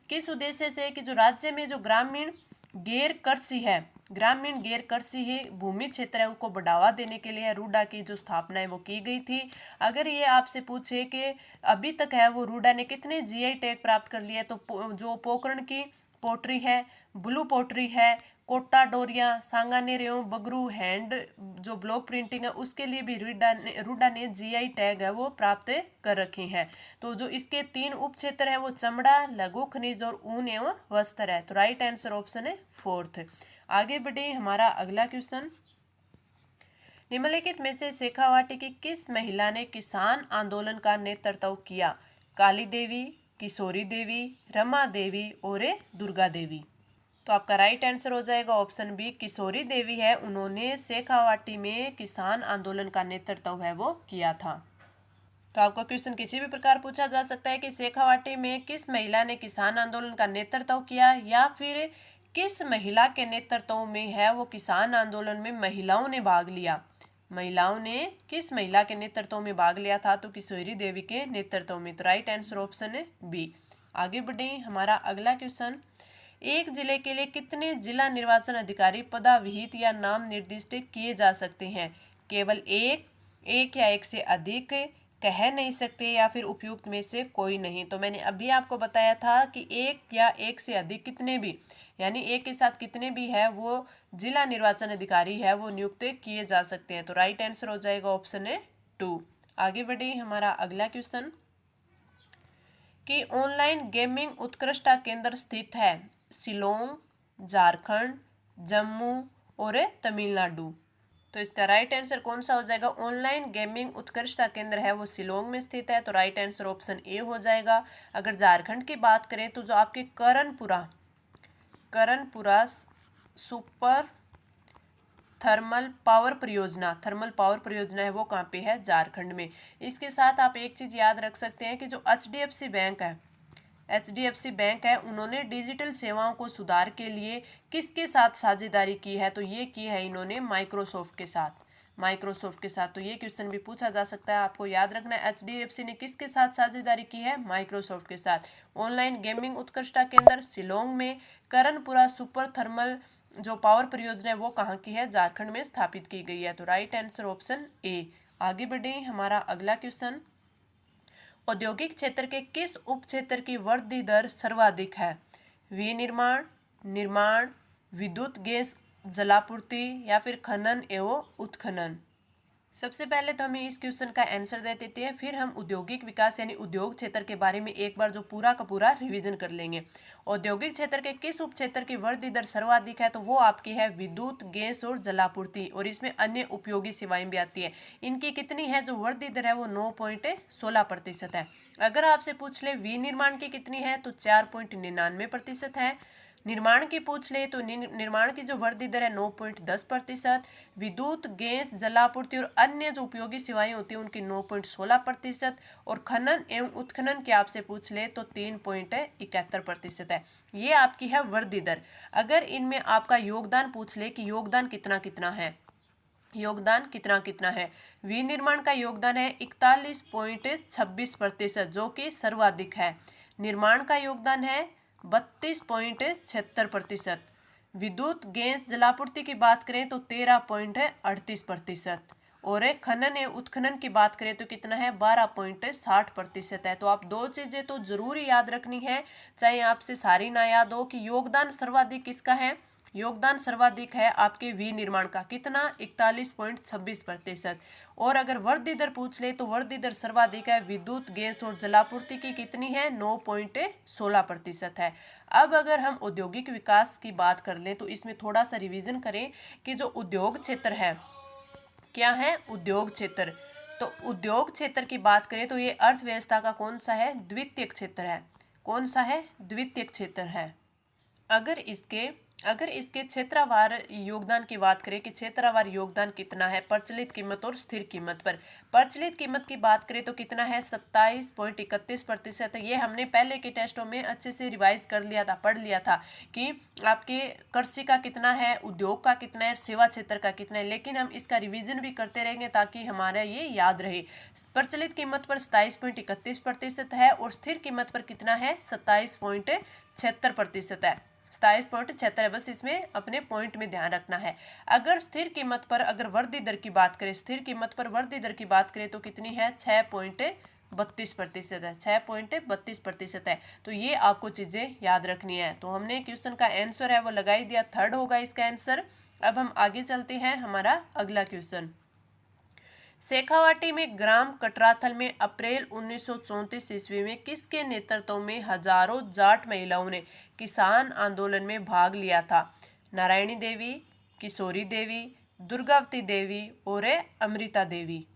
किस उद्देश्य से? कि जो राज्य में जो ग्रामीण गैर कृषि है, ग्रामीण गैर कृषि ही भूमि क्षेत्र है उसको बढ़ावा देने के लिए रूडा की जो स्थापना है वो की गई थी। अगर ये आपसे पूछे कि अभी तक है वो रूडा ने कितने जीआई टैग प्राप्त कर लिए, तो जो पोकरण की पोट्री है, ब्लू पोट्री है, कोटा डोरिया, सांगानेर एवं बगरू हैंड जो ब्लॉक प्रिंटिंग है उसके लिए भी रूडा ने जीआई टैग है वो प्राप्त कर रखे हैं। तो जो इसके 3 उप क्षेत्र है वो चमड़ा, लघु खनिज और ऊन एवं वस्त्र है। तो राइट आंसर ऑप्शन है फोर्थ। आगे बढ़े, हमारा अगला क्वेश्चन, निम्नलिखित में से शेखावाटी की किस महिला ने किसान आंदोलन का नेतृत्व किया? काली देवी, किशोरी देवी, रमा देवी और दुर्गा देवी। तो आपका राइट आंसर हो जाएगा ऑप्शन बी, किशोरी देवी है। उन्होंने शेखावाटी में किसान आंदोलन का नेतृत्व है वो किया था। तो आपका क्वेश्चन किसी भी प्रकार पूछा जा सकता है कि शेखावाटी में किस महिला ने किसान आंदोलन का नेतृत्व किया, या फिर किस महिला के नेतृत्व में है वो किसान आंदोलन में महिलाओं ने भाग लिया। महिलाओं ने किस महिला के नेतृत्व में भाग लिया था? तो किशोरी देवी के नेतृत्व में। तो राइट आंसर ऑप्शन है बी। आगे बढ़े, हमारा अगला क्वेश्चन, एक जिले के लिए कितने जिला निर्वाचन अधिकारी पदाविहित या नाम निर्दिष्ट किए जा सकते हैं? केवल एक या एक से अधिक, कह नहीं सकते, या फिर उपयुक्त में से कोई नहीं। तो मैंने अभी आपको बताया था कि एक या एक से अधिक कितने भी, यानी एक के साथ कितने भी है वो जिला निर्वाचन अधिकारी है वो नियुक्त किए जा सकते हैं। तो राइट आंसर हो जाएगा ऑप्शन है 2। आगे बढ़े, हमारा अगला क्वेश्चन कि ऑनलाइन गेमिंग उत्कृष्टता केंद्र स्थित है शिलोंग, झारखंड, जम्मू और तमिलनाडु। तो इसका राइट आंसर कौन सा हो जाएगा? ऑनलाइन गेमिंग उत्कृष्टता केंद्र है वो शिलोंग में स्थित है। तो राइट आंसर ऑप्शन ए हो जाएगा। अगर झारखंड की बात करें तो जो आपके करणपुरा सुपर थर्मल पावर परियोजना है वो कहाँ पे है? झारखंड में। इसके साथ आप एक चीज़ याद रख सकते हैं कि जो एचडीएफसी बैंक है उन्होंने डिजिटल सेवाओं को सुधार के लिए किसके साथ साझेदारी की है? तो ये की है इन्होंने माइक्रोसॉफ्ट के साथ। तो ये क्वेश्चन भी पूछा जा सकता है, आपको याद रखना है एचडीएफसी ने किसके साथ साझेदारी की है? माइक्रोसॉफ्ट के साथ। ऑनलाइन गेमिंग उत्कृष्टता केंद्र शिलोंग में, करणपुरा सुपर थर्मल जो पावर परियोजना है वो कहाँ की है, झारखंड में स्थापित की गई है। तो राइट आंसर ऑप्शन ए। आगे बढ़े, हमारा अगला क्वेश्चन, औद्योगिक क्षेत्र के किस उप क्षेत्र की वृद्धि दर सर्वाधिक है, विनिर्माण, निर्माण, विद्युत गैस जलापूर्ति या फिर खनन एवं उत्खनन। सबसे पहले तो हमें इस क्वेश्चन का आंसर दे देते हैं, फिर हम औद्योगिक विकास यानी उद्योग क्षेत्र के बारे में एक बार जो पूरा का पूरा रिवीजन कर लेंगे। औद्योगिक क्षेत्र के किस उप क्षेत्र की वृद्धि दर सर्वाधिक है, तो वो आपकी है विद्युत गैस और जलापूर्ति, और इसमें अन्य उपयोगी सेवाएं भी आती है। इनकी कितनी है जो वृद्धि दर है वो 9.16% है। अगर आपसे पूछ ले विनिर्माण की कितनी है तो 4.99% है। निर्माण की पूछ ले तो निर्माण की जो वृद्धि दर है 9.10%। विद्युत गैस जलापूर्ति और अन्य जो उपयोगी सेवाएं होती हैं उनकी 9.16%। और खनन एवं उत्खनन की आपसे पूछ ले तो 3.71% है। ये आपकी है वृद्धि दर। अगर इनमें आपका योगदान पूछ ले कि योगदान कितना कितना है, योगदान कितना कितना है, विनिर्माण का योगदान है 41.26% जो कि सर्वाधिक है। निर्माण का योगदान है 32.76%। विद्युत गैस जलापूर्ति की बात करें तो 13.38%। और खनन एवं उत्खनन की बात करें तो कितना है 12.60% है। तो आप दो चीजें तो जरूर याद रखनी है, चाहे आपसे सारी ना याद हो, कि योगदान सर्वाधिक किसका है, योगदान सर्वाधिक है आपके विनिर्माण का, कितना 41.26%। और अगर वृद्धि दर पूछ ले तो वृद्धि दर सर्वाधिक है विद्युत गैस और जलापूर्ति की, कितनी है 9.16% है। अब अगर हम औद्योगिक विकास की बात कर लें तो इसमें थोड़ा सा रिवीजन करें कि जो उद्योग क्षेत्र है, क्या है उद्योग क्षेत्र, तो उद्योग क्षेत्र की बात करें तो ये अर्थव्यवस्था का कौन सा है, द्वितीय क्षेत्र है। कौन सा है, द्वितीय क्षेत्र है। अगर इसके क्षेत्रवार योगदान की बात करें कि क्षेत्रवार योगदान कितना है प्रचलित कीमत और स्थिर कीमत पर, प्रचलित कीमत की बात करें तो कितना है 27.31% है। ये हमने पहले के टेस्टों में अच्छे से रिवाइज कर लिया था, पढ़ लिया था कि आपके कृषि का कितना है, उद्योग का कितना है, सेवा क्षेत्र का कितना है, लेकिन हम इसका रिवीजन भी करते रहेंगे ताकि हमारा ये याद रहे। प्रचलित कीमत पर 27.31% है और स्थिर कीमत पर कितना है 27.76% है। 27.76 है, बस इसमें अपने पॉइंट में ध्यान रखना है। अगर स्थिर कीमत पर अगर वृद्धि दर की बात करें, स्थिर कीमत पर वृद्धि दर की बात करें तो कितनी है 6.32% है, 6.32% है। तो ये आपको चीजें याद रखनी है। तो हमने क्वेश्चन का आंसर है वो लगा ही दिया, थर्ड होगा इसका आंसर। अब हम आगे चलते हैं, हमारा अगला क्वेश्चन, शेखावाटी में ग्राम कटराथल में अप्रैल 1934 ईस्वी में किसके नेतृत्व में हजारों जाट महिलाओं ने किसान आंदोलन में भाग लिया था, नारायणी देवी, किशोरी देवी, दुर्गावती देवी और अमृता देवी।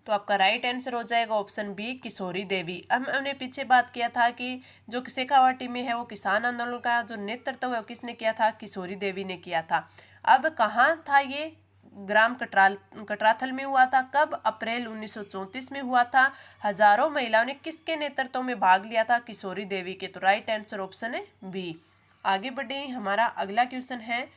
तो आपका राइट आंसर हो जाएगा ऑप्शन बी, किशोरी देवी। हमने पीछे बात किया था कि जो शेखावाटी में है वो किसान आंदोलन का जो नेतृत्व है किसने किया था, किशोरी देवी ने किया था। अब कहाँ था ये, ग्राम कटराथल में हुआ था। कब, अप्रैल 1934 में हुआ था। हजारों महिलाओं ने किसके नेतृत्व में भाग लिया था, किशोरी देवी के। तो राइट आंसर ऑप्शन है बी। आगे बढ़े, हमारा अगला क्वेश्चन है,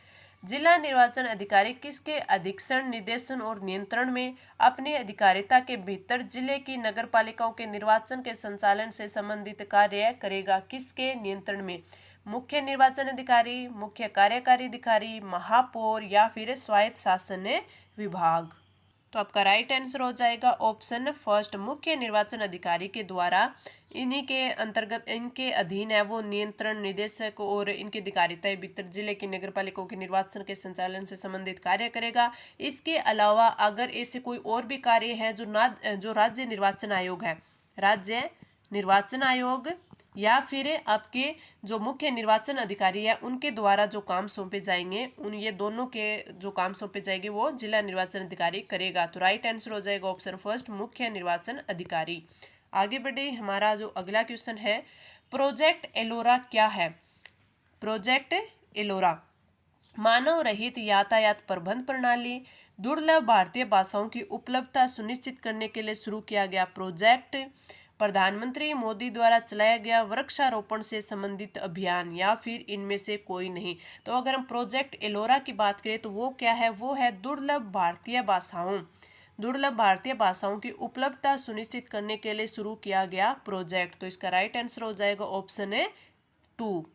जिला निर्वाचन अधिकारी किसके अधीक्षण, निर्देशन और नियंत्रण में अपनी अधिकारिता के भीतर जिले की नगर पालिकाओं के निर्वाचन के संचालन से संबंधित कार्य करेगा, किसके नियंत्रण में, मुख्य निर्वाचन अधिकारी, मुख्य कार्यकारी अधिकारी, महापौर या फिर स्वायत्त शासन विभाग। तो आपका राइट आंसर हो जाएगा ऑप्शन फर्स्ट, मुख्य निर्वाचन अधिकारी के द्वारा इन्हीं के अंतर्गत इनके अधीन है वो नियंत्रण, निदेशक और इनकी अधिकारिता भीतर जिले की नगर पालिकाओं के निर्वाचन के संचालन से संबंधित कार्य करेगा। इसके अलावा अगर ऐसे कोई और भी कार्य है जो राज्य निर्वाचन आयोग है, राज्य निर्वाचन आयोग या फिर आपके जो मुख्य निर्वाचन अधिकारी है उनके द्वारा जो काम सौंपे जाएंगे, उन ये दोनों के जो काम सौंपे जाएंगे वो जिला निर्वाचन अधिकारी करेगा। तो राइट आंसर हो जाएगा ऑप्शन फर्स्ट, मुख्य निर्वाचन अधिकारी। आगे बढ़े, हमारा जो अगला क्वेश्चन है, प्रोजेक्ट एलोरा क्या है। प्रोजेक्ट एलोरा मानव रहित यातायात प्रबंध प्रणाली, दुर्लभ भारतीय भाषाओं की उपलब्धता सुनिश्चित करने के लिए शुरू किया गया प्रोजेक्ट, प्रधानमंत्री मोदी द्वारा चलाया गया वृक्षारोपण से संबंधित अभियान या फिर इनमें से कोई नहीं। तो अगर हम प्रोजेक्ट एलोरा की बात करें तो वो क्या है, वो है दुर्लभ भारतीय भाषाओं की उपलब्धता सुनिश्चित करने के लिए शुरू किया गया प्रोजेक्ट। तो इसका राइट आंसर हो जाएगा ऑप्शन है 2।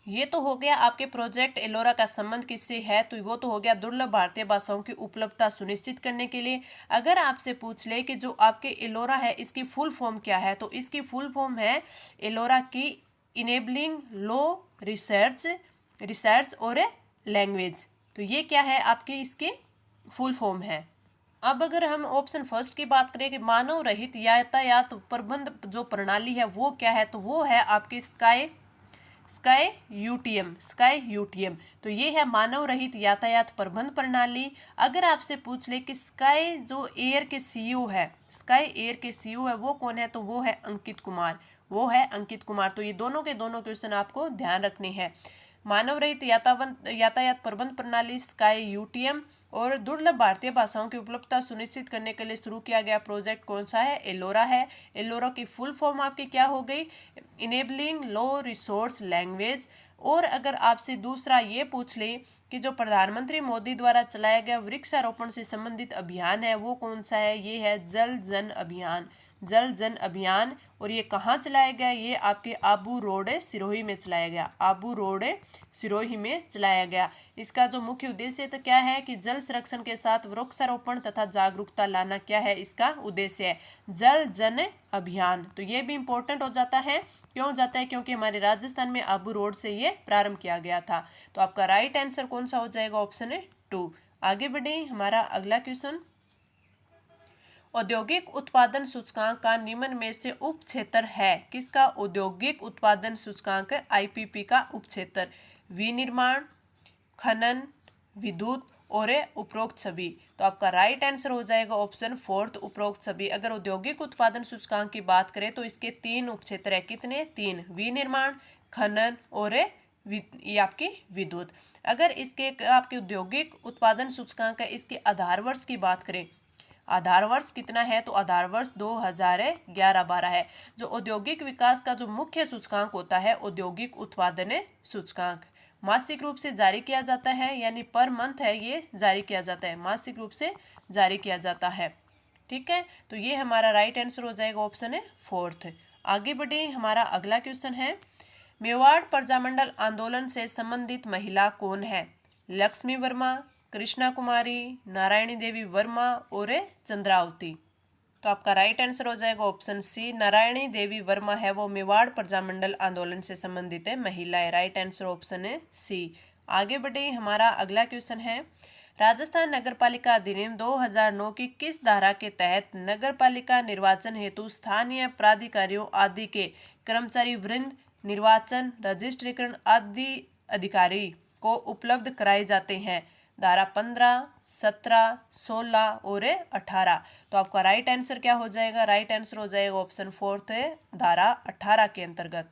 ये तो हो गया आपके प्रोजेक्ट एलोरा का संबंध किससे है, तो वो तो हो गया दुर्लभ भारतीय भाषाओं की उपलब्धता सुनिश्चित करने के लिए। अगर आपसे पूछ ले कि जो आपके एलोरा है इसकी फुल फॉर्म क्या है, तो इसकी फुल फॉर्म है एलोरा की इनेबलिंग लो रिसर्च रिसर्च और लैंग्वेज। तो ये क्या है आपकी इसकी फुल फॉर्म है। अब अगर हम ऑप्शन फर्स्ट की बात करें कि मानव रहित यातायात प्रबंध जो प्रणाली है वो क्या है, तो वो है आपकी स्काई यूटीएम। तो ये है मानव रहित यातायात प्रबंध प्रणाली। अगर आपसे पूछ ले कि स्काई जो एयर के सीईओ है, स्काई एयर के सीईओ है वो कौन है, तो वो है अंकित कुमार, वो है अंकित कुमार। तो ये दोनों के दोनों क्वेश्चन आपको ध्यान रखने हैं। मानव रहित यातायात प्रबंध प्रणाली स्काई यूटीएम और दुर्लभ भारतीय भाषाओं की उपलब्धता सुनिश्चित करने के लिए शुरू किया गया प्रोजेक्ट कौन सा है, एलोरा है। एलोरा की फुल फॉर्म आपकी क्या हो गई, इनेबलिंग लो रिसोर्स लैंग्वेज। और अगर आपसे दूसरा ये पूछ ले कि जो प्रधानमंत्री मोदी द्वारा चलाया गया वृक्षारोपण से संबंधित अभियान है वो कौन सा है, ये है जल जन अभियान, जल जन अभियान। और ये कहाँ चलाया गया, ये आपके आबू रोड सिरोही में चलाया गया, आबू रोड सिरोही में चलाया गया। इसका जो मुख्य उद्देश्य तो क्या है कि जल संरक्षण के साथ वृक्षारोपण तथा जागरूकता लाना क्या है इसका उद्देश्य है, जल जन अभियान। तो ये भी इंपॉर्टेंट हो जाता है, क्यों हो जाता है, क्योंकि हमारे राजस्थान में आबू रोड से ये प्रारंभ किया गया था। तो आपका राइट आंसर कौन सा हो जाएगा, ऑप्शन है 2। आगे बढ़े, हमारा अगला क्वेश्चन, औद्योगिक उत्पादन सूचकांक का निम्न में से उप क्षेत्र है किसका, औद्योगिक उत्पादन सूचकांक आईपीपी का उप क्षेत्र, विनिर्माण, खनन, विद्युत और उपरोक्त सभी। तो आपका राइट आंसर हो जाएगा ऑप्शन फोर्थ, उपरोक्त सभी। अगर औद्योगिक उत्पादन सूचकांक की बात करें तो इसके 3 उपक्षेत्र है, कितने, 3, विनिर्माण, खनन और ये आपकी विद्युत। अगर इसके आपके औद्योगिक उत्पादन सूचकांक है इसके आधार वर्ष की बात करें, आधार वर्ष कितना है, तो आधार वर्ष 2011-12 है। जो औद्योगिक विकास का जो मुख्य सूचकांक होता है औद्योगिक उत्पादन सूचकांक, मासिक रूप से जारी किया जाता है, यानी पर मंथ है ये जारी किया जाता है, मासिक रूप से जारी किया जाता है। ठीक है, तो ये हमारा राइट आंसर हो जाएगा ऑप्शन है फोर्थ। आगे बढ़े, हमारा अगला क्वेश्चन है, मेवाड़ प्रजामंडल आंदोलन से संबंधित महिला कौन है, लक्ष्मी वर्मा, कृष्णा कुमारी, नारायणी देवी वर्मा और चंद्रावती। तो आपका राइट आंसर हो जाएगा ऑप्शन सी, नारायणी देवी वर्मा है वो मेवाड़ प्रजामंडल आंदोलन से संबंधित है महिला है, राइट आंसर ऑप्शन है सी। आगे बढ़े, हमारा अगला क्वेश्चन है, राजस्थान नगरपालिका अधिनियम 2009 की किस धारा के तहत नगरपालिका निर्वाचन हेतु स्थानीय प्राधिकारियों आदि के कर्मचारी वृंद निर्वाचन रजिस्ट्रीकरण आदि अधिकारी को उपलब्ध कराए जाते हैं, धारा 15, 17, 16 और 18। तो आपका राइट आंसर क्या हो जाएगा, राइट आंसर हो जाएगा ऑप्शन फोर्थ है, धारा 18 के अंतर्गत।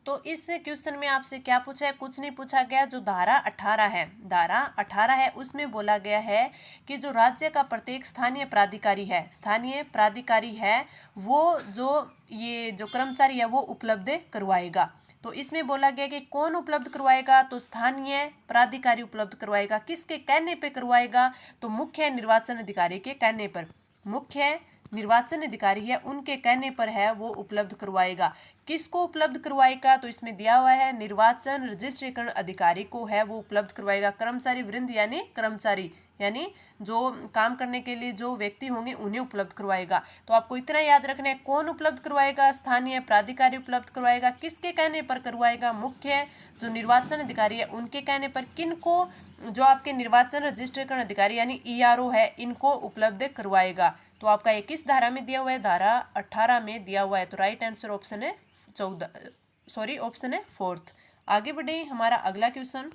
तो इस क्वेश्चन में आपसे क्या पूछा है, कुछ नहीं पूछा गया। जो धारा 18 है, धारा 18 है उसमें बोला गया है कि जो राज्य का प्रत्येक स्थानीय प्राधिकारी है, स्थानीय प्राधिकारी है वो जो ये जो कर्मचारी है वो उपलब्ध करवाएगा। तो इसमें बोला गया कि कौन उपलब्ध करवाएगा, तो स्थानीय प्राधिकारी उपलब्ध करवाएगा। किसके कहने पे करवाएगा, तो मुख्य निर्वाचन अधिकारी के कहने पर, मुख्य निर्वाचन अधिकारी है उनके कहने पर है वो उपलब्ध करवाएगा। किसको उपलब्ध करवाएगा, तो इसमें दिया हुआ है निर्वाचन रजिस्ट्रीकरण अधिकारी को है वो उपलब्ध करवाएगा। कर्मचारी वृंद यानी कर्मचारी यानी जो काम करने के लिए जो व्यक्ति होंगे उन्हें उपलब्ध करवाएगा। तो आपको इतना याद रखना है, कौन उपलब्ध करवाएगा, स्थानीय प्राधिकारी उपलब्ध करवाएगा। किसके कहने पर करवाएगा, मुख्य जो निर्वाचन अधिकारी है उनके कहने पर। किनको, जो आपके निर्वाचन रजिस्ट्रीकरण अधिकारी यानी ईआरओ है इनको उपलब्ध करवाएगा। तो आपका ये किस धारा में दिया हुआ है, धारा 18 में दिया हुआ है। तो राइट आंसर ऑप्शन है 14, ऑप्शन है फोर्थ। आगे बढ़े, हमारा अगला क्वेश्चन,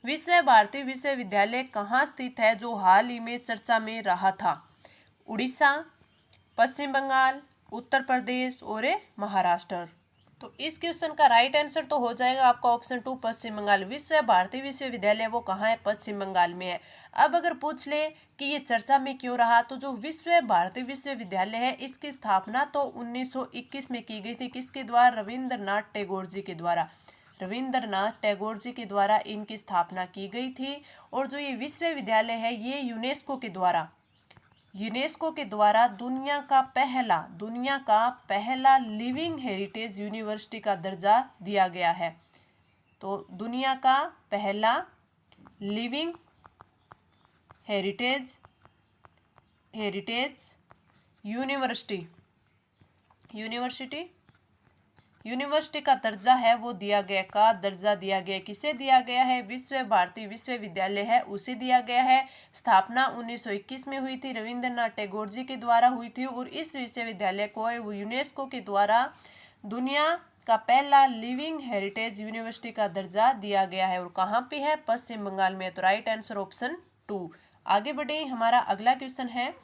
विश्व भारती विश्वविद्यालय कहाँ स्थित है जो हाल ही में चर्चा में रहा था, उड़ीसा, पश्चिम बंगाल, उत्तर प्रदेश और महाराष्ट्र। तो इस क्वेश्चन का राइट आंसर तो हो जाएगा आपका ऑप्शन 2, पश्चिम बंगाल। विश्व भारती विश्वविद्यालय वो कहाँ है, पश्चिम बंगाल में है। अब अगर पूछ ले कि ये चर्चा में क्यों रहा, तो जो विश्व भारती विश्वविद्यालय है इसकी स्थापना तो 1921 में की गई थी। किसके द्वारा, रविंद्रनाथ टैगोर जी के द्वारा, रविंद्रनाथ टैगोर जी के द्वारा इनकी स्थापना की गई थी। और जो ये विश्वविद्यालय है ये यूनेस्को के द्वारा, यूनेस्को के द्वारा दुनिया का पहला लिविंग हेरिटेज यूनिवर्सिटी का दर्जा दिया गया है। तो दुनिया का पहला लिविंग हेरिटेज यूनिवर्सिटी का दर्जा है वो दर्जा दिया गया। किसे दिया गया है? भारतीय विश्वविद्यालय है उसे दिया गया है। स्थापना 1921 में हुई थी, रविंद्रनाथ टैगोर जी के द्वारा हुई थी और इस विश्वविद्यालय को यूनेस्को के द्वारा दुनिया का पहला लिविंग हेरिटेज यूनिवर्सिटी का दर्जा दिया गया है। और कहाँ पे है? पश्चिम बंगाल में। तो राइट आंसर ऑप्शन 2। आगे बढ़े, हमारा अगला क्वेश्चन है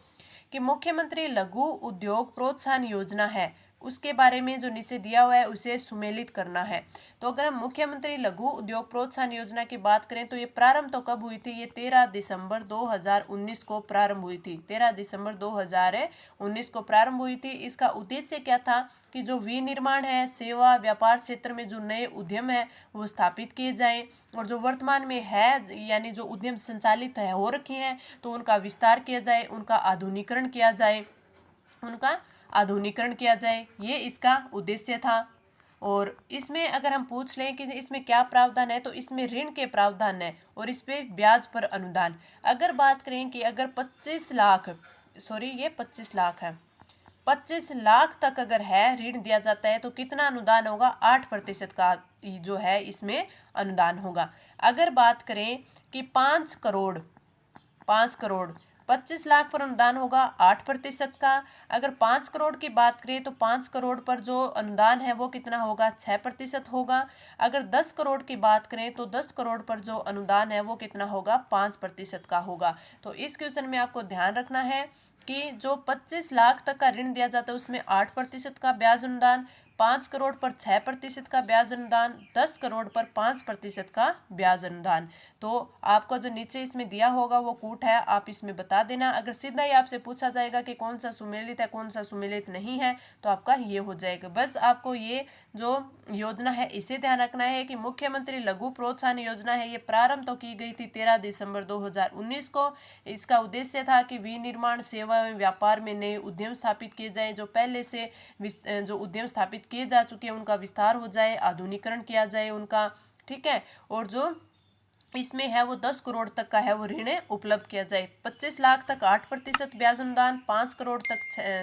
कि मुख्यमंत्री लघु उद्योग प्रोत्साहन योजना है, उसके बारे में जो नीचे दिया हुआ है उसे सुमेलित करना है। तो अगर हम मुख्यमंत्री लघु उद्योग प्रोत्साहन योजना की बात करें तो ये प्रारंभ तो कब हुई थी? ये 13 दिसंबर 2019 को प्रारंभ हुई थी। 13 दिसंबर 2019 को प्रारंभ हुई थी। इसका उद्देश्य क्या था कि जो विनिर्माण है, सेवा व्यापार क्षेत्र में जो नए उद्यम है वो स्थापित किए जाएं और जो वर्तमान में है यानी जो उद्यम संचालित है हो रखी हैं तो उनका विस्तार किया जाए, उनका आधुनिकीकरण किया जाए, ये इसका उद्देश्य था। और इसमें अगर हम पूछ लें कि इसमें क्या प्रावधान है तो इसमें ऋण के प्रावधान है और इस पे ब्याज पर अनुदान। अगर बात करें कि अगर 25 लाख है, 25 लाख तक अगर है ऋण दिया जाता है तो कितना अनुदान होगा? 8% का जो है इसमें अनुदान होगा। अगर बात करें कि 5 करोड़ 25 लाख पर अनुदान होगा 8% का। अगर 5 करोड़ की बात करें तो 5 करोड़ पर जो अनुदान है वो कितना होगा? 6% होगा। अगर 10 करोड़ की बात करें तो 10 करोड़ पर जो अनुदान है वो कितना होगा? 5% का होगा। तो इस क्वेश्चन में आपको ध्यान रखना है कि जो 25 लाख तक का ऋण दिया जाता है उसमें 8% का ब्याज अनुदान, 5 करोड़ पर 6% का ब्याज अनुदान, 10 करोड़ पर 5% का ब्याज अनुदान। तो आपको जो नीचे इसमें दिया होगा वो कूट है, आप इसमें बता देना। अगर सीधा ही आपसे पूछा जाएगा कि कौन सा सुमेलित है कौन सा सुमेलित नहीं है तो आपका ये हो जाएगा। बस आपको ये जो योजना है इसे ध्यान रखना है कि मुख्यमंत्री लघु प्रोत्साहन योजना है ये प्रारंभ तो की गई थी 13 दिसंबर 2019 को। इसका उद्देश्य था कि विनिर्माण, सेवा एवं व्यापार में नए उद्यम स्थापित किए जाए, जो पहले से जो उद्यम स्थापित किए जा चुके हैं उनका विस्तार हो जाए, आधुनिकीकरण किया जाए उनका, ठीक है। और जो इसमें है वो 10 करोड़ तक का है वो ऋण उपलब्ध किया जाए। 25 लाख तक 8% ब्याज अनुदान, 5 करोड़ तक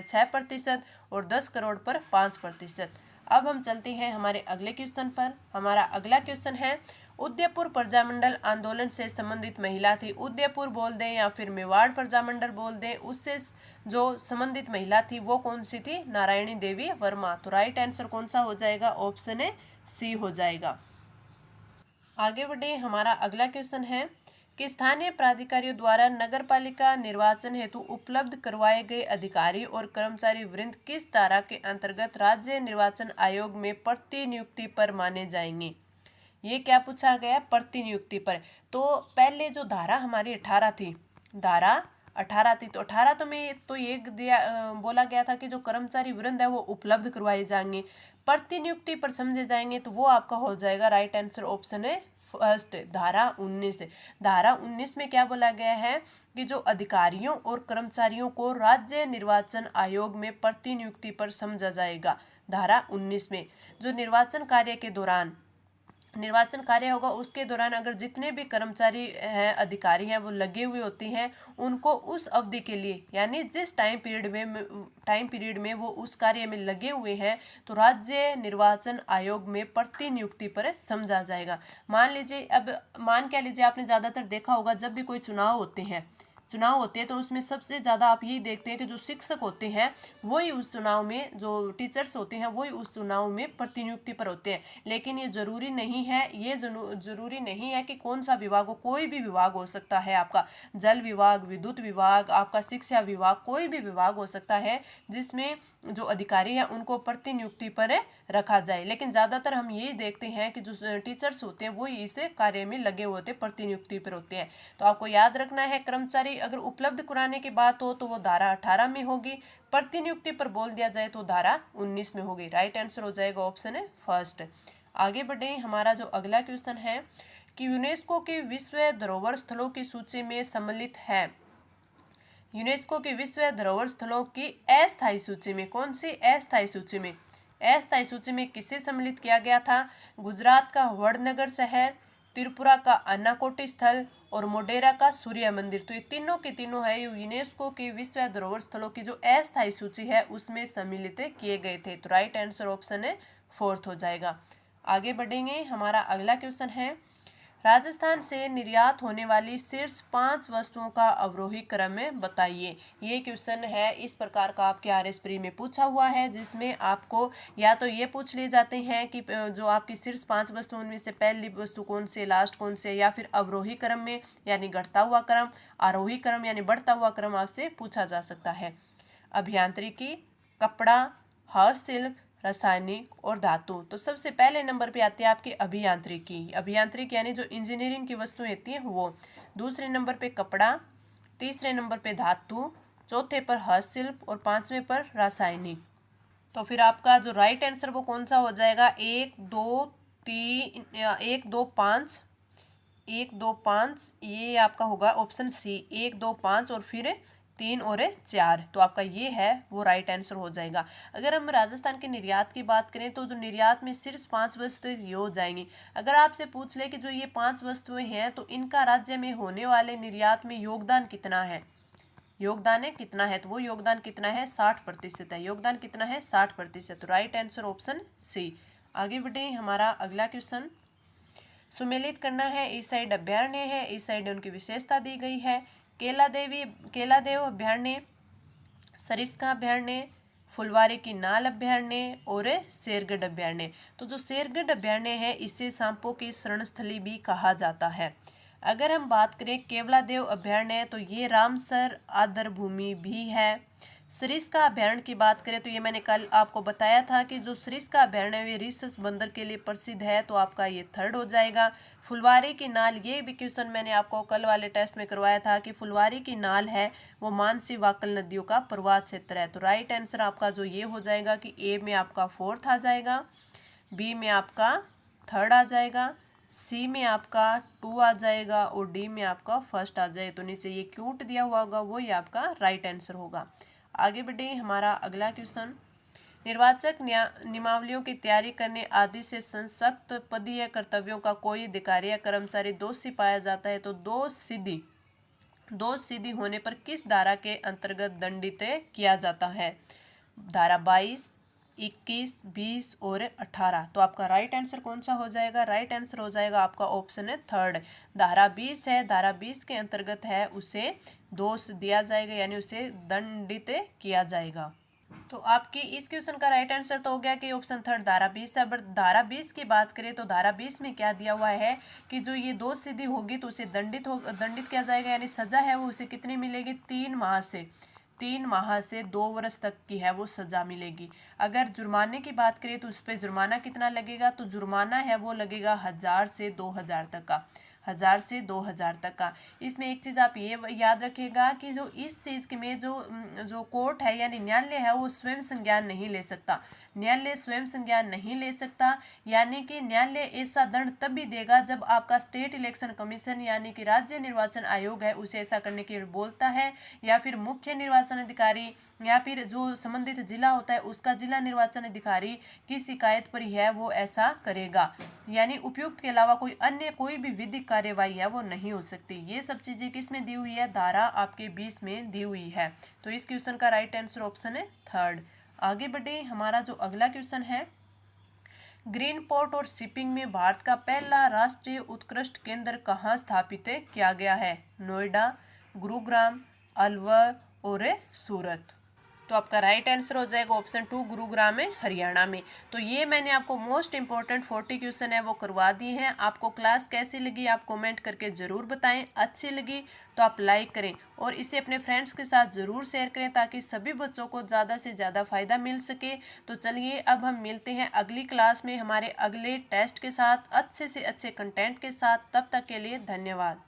6% और 10 करोड़ पर 5%। अब हम चलते हैं हमारे अगले क्वेश्चन पर। हमारा अगला क्वेश्चन है उदयपुर प्रजामंडल आंदोलन से संबंधित महिला थी। उदयपुर बोल दें या फिर मेवाड़ प्रजामंडल बोल दें, उससे जो संबंधित महिला थी वो कौन सी थी? नारायणी देवी वर्मा। तो राइट आंसर कौन सा हो जाएगा? ऑप्शन ए सी हो जाएगा। आगे बढ़े, हमारा अगला क्वेश्चन है कि स्थानीय प्राधिकारियों द्वारा नगरपालिका निर्वाचन हेतु उपलब्ध करवाए गए अधिकारी और कर्मचारी वृंद किस धारा के अंतर्गत राज्य निर्वाचन आयोग में प्रतिनियुक्ति पर माने जाएंगे? ये क्या पूछा गया? प्रतिनियुक्ति पर। तो पहले जो धारा हमारी 18 थी, धारा 18 थी, तो 18 तो में तो ये बोला गया था कि जो कर्मचारी वृंद है वो उपलब्ध करवाए जाएंगे। प्रतिनियुक्ति पर समझे जाएंगे तो वो आपका हो जाएगा राइट आंसर ऑप्शन है फर्स्ट, धारा 19। धारा 19 में क्या बोला गया है कि जो अधिकारियों और कर्मचारियों को राज्य निर्वाचन आयोग में प्रतिनियुक्ति पर समझा जाएगा। धारा 19 में जो निर्वाचन कार्य होगा उसके दौरान अगर जितने भी कर्मचारी हैं, अधिकारी हैं, वो लगे हुए होते हैं, उनको उस अवधि के लिए यानी जिस टाइम पीरियड में वो उस कार्य में लगे हुए हैं तो राज्य निर्वाचन आयोग में प्रतिनियुक्ति पर समझा जाएगा। मान क्या लीजिए आपने ज़्यादातर देखा होगा जब भी कोई चुनाव होते हैं तो उसमें सबसे ज़्यादा आप यही देखते हैं कि जो शिक्षक होते हैं वही उस चुनाव में, जो टीचर्स होते हैं वही उस चुनाव में प्रतिनियुक्ति पर होते हैं। लेकिन ये ज़रूरी नहीं है कि कौन सा विभाग हो, कोई भी विभाग हो सकता है। आपका जल विभाग, विद्युत विभाग, आपका शिक्षा विभाग, कोई भी विभाग हो सकता है जिसमें जो अधिकारी हैं उनको प्रतिनियुक्ति पर रखा जाए। लेकिन ज़्यादातर हम यही देखते हैं कि जो टीचर्स होते हैं वही इस कार्य में लगे हुए होते हैं, प्रतिनियुक्ति पर होते हैं। तो आपको याद रखना है कर्मचारी अगर उपलब्ध कराने की बात हो तो वो धारा 18 में होगी, प्रतिनियुक्ति पर बोल दिया जाए तो धारा 19 में होगी। राइट आंसर हो जाएगा ऑप्शन है फर्स्ट। आगे बढ़े, हमारा जो अगला क्वेश्चन है कि यूनेस्को के विश्व धरोहर स्थलों की सूची में सम्मिलित है, यूनेस्को की विश्व धरोहर स्थलों की अस्थायी सूची में, कौन सी अस्थायी सूची में, अस्थायी सूची में किसे सम्मिलित किया गया था? गुजरात का वडनगर शहर, त्रिपुरा का अन्नाकोटी स्थल और मोढेरा का सूर्य मंदिर। तो ये तीनों के तीनों है यूनेस्को की विश्व धरोहर स्थलों की जो अस्थायी सूची है उसमें सम्मिलित किए गए थे। तो राइट आंसर ऑप्शन है फोर्थ हो जाएगा। आगे बढ़ेंगे, हमारा अगला क्वेश्चन है, राजस्थान से निर्यात होने वाली शीर्ष 5 वस्तुओं का अवरोही क्रम में बताइए। ये क्वेश्चन है इस प्रकार का आपके आरएस प्री में पूछा हुआ है, जिसमें आपको या तो ये पूछ लिए जाते हैं कि जो आपकी शीर्ष 5 वस्तुओं में से पहली वस्तु कौन सी, लास्ट कौन से, या फिर अवरोही क्रम में यानी घटता हुआ क्रम, आरोही क्रम यानी बढ़ता हुआ क्रम आपसे पूछा जा सकता है। अभियांत्रिकी, कपड़ा, हस्तशिल्प, रासायनिक और धातु। तो सबसे पहले नंबर पे आती है आपकी अभियांत्रिकी। अभियांत्रिकी यानी जो इंजीनियरिंग की वस्तुएं होती हैं वो। दूसरे नंबर पे कपड़ा, तीसरे नंबर पे धातु, चौथे पर हस्तशिल्प और पांचवें पर रासायनिक। तो फिर आपका जो राइट आंसर वो कौन सा हो जाएगा? 1 2 3 1 2 5 1 2 5 ये आपका होगा ऑप्शन सी, 1 2 5 और फिर 3 और 4। तो आपका ये है वो राइट आंसर हो जाएगा। अगर हम राजस्थान के निर्यात की बात करें तो जो निर्यात में सिर्फ 5 वस्तुएं ये हो जाएंगी। अगर आपसे पूछ ले कि जो ये 5 वस्तुएं हैं तो इनका राज्य में होने वाले निर्यात में योगदान कितना है, योगदान है कितना है, तो वो योगदान कितना है? 60% है। योगदान कितना है? 60%। तो राइट आंसर ऑप्शन सी। आगे बढ़े, हमारा अगला क्वेश्चन, सुमेलित करना है। इस साइड अभ्यारण्य है, इस साइड उनकी विशेषता दी गई है। केलादेव अभ्यारण्य, सरिस्का अभ्यारण्य, फुलवारी की नाल अभ्यारण्य और शेरगढ़ अभ्यारण्य। तो जो शेरगढ़ अभ्यारण्य है इसे सांपों की शरणस्थली भी कहा जाता है। अगर हम बात करें केवलादेव अभ्यारण्य तो ये रामसर आदर भूमि भी है। सरिस्का अभ्यारण्य की बात करें तो ये मैंने कल आपको बताया था कि जो सरिस्का अभ्यारण्य है रीसस बंदर के लिए प्रसिद्ध है, तो आपका ये थर्ड हो जाएगा। फुलवारी की नाल, ये भी क्वेश्चन मैंने आपको कल वाले टेस्ट में करवाया था कि फुलवारी की नाल है वो मानसी वाकल नदियों का प्रवाह क्षेत्र है। तो राइट आंसर आपका जो ये हो जाएगा कि ए में आपका फोर्थ आ जाएगा, बी में आपका थर्ड आ जाएगा, सी में आपका 2 आ जाएगा और डी में आपका फर्स्ट आ जाएगा। तो नीचे ये क्यूट दिया हुआ होगा वो ये आपका राइट आंसर होगा। आगे बढ़े, हमारा अगला क्वेश्चन, निर्वाचक नियमावलियों की तैयारी करने आदि से संसक्त पदीय कर्तव्यों का कोई अधिकारी या कर्मचारी दोषी पाया जाता है तो दोष सिद्धि होने पर किस धारा के अंतर्गत दंडित किया जाता है? धारा 22, 21, 20 और 18। तो आपका राइट आंसर कौन सा हो जाएगा? राइट आंसर हो जाएगा आपका ऑप्शन है थर्ड, धारा 20 है। धारा 20 के अंतर्गत है उसे दोष दिया जाएगा यानी उसे दंडित किया जाएगा। तो आपकी इस क्वेश्चन का राइट आंसर तो हो गया कि ऑप्शन थर्ड धारा 20 है। बट धारा 20 की बात करें तो धारा 20 में क्या दिया हुआ है कि जो ये दोष सिद्धि होगी तो उसे दंडित किया जाएगा यानी सजा है वो उसे कितनी मिलेगी? 3 माह से 2 वर्ष तक की है वो सजा मिलेगी। अगर जुर्माने की बात करें तो उस पर जुर्माना कितना लगेगा? तो जुर्माना है वो लगेगा 1000 से 2000 तक का, 1000 से 2000 तक का। इसमें एक चीज़ आप ये याद रखिएगा कि जो इस चीज़ के में जो कोर्ट है यानी न्यायालय है वो स्वयं संज्ञान नहीं ले सकता। न्यायालय स्वयं संज्ञान नहीं ले सकता यानी कि न्यायालय ऐसा दंड तभी देगा जब आपका स्टेट इलेक्शन कमीशन यानी कि राज्य निर्वाचन आयोग है उसे ऐसा करने के लिए बोलता है, या फिर मुख्य निर्वाचन अधिकारी या फिर जो संबंधित जिला होता है उसका जिला निर्वाचन अधिकारी की शिकायत पर ही है वो ऐसा करेगा। यानी उपयुक्त के अलावा कोई भी विधिक कार्यवाही है वो नहीं हो सकती। ये सब चीज़ें किस में दी हुई है? धारा आपके 20 में दी हुई है। तो इस क्वेश्चन का राइट आंसर ऑप्शन है थर्ड। आगे बढ़े, हमारा जो अगला क्वेश्चन है, ग्रीन पोर्ट और शिपिंग में भारत का पहला राष्ट्रीय उत्कृष्ट केंद्र कहाँ स्थापित किया गया है? नोएडा, गुरुग्राम, अलवर और सूरत। तो आपका राइट आंसर हो जाएगा ऑप्शन 2 गुरुग्राम में, हरियाणा में। तो ये मैंने आपको मोस्ट इंपॉर्टेंट 40 क्वेश्चन है वो करवा दिए हैं। आपको क्लास कैसी लगी आप कमेंट करके ज़रूर बताएं। अच्छी लगी तो आप लाइक करें और इसे अपने फ्रेंड्स के साथ ज़रूर शेयर करें ताकि सभी बच्चों को ज़्यादा से ज़्यादा फ़ायदा मिल सके। तो चलिए अब हम मिलते हैं अगली क्लास में हमारे अगले टेस्ट के साथ, अच्छे से अच्छे कंटेंट के साथ। तब तक के लिए धन्यवाद।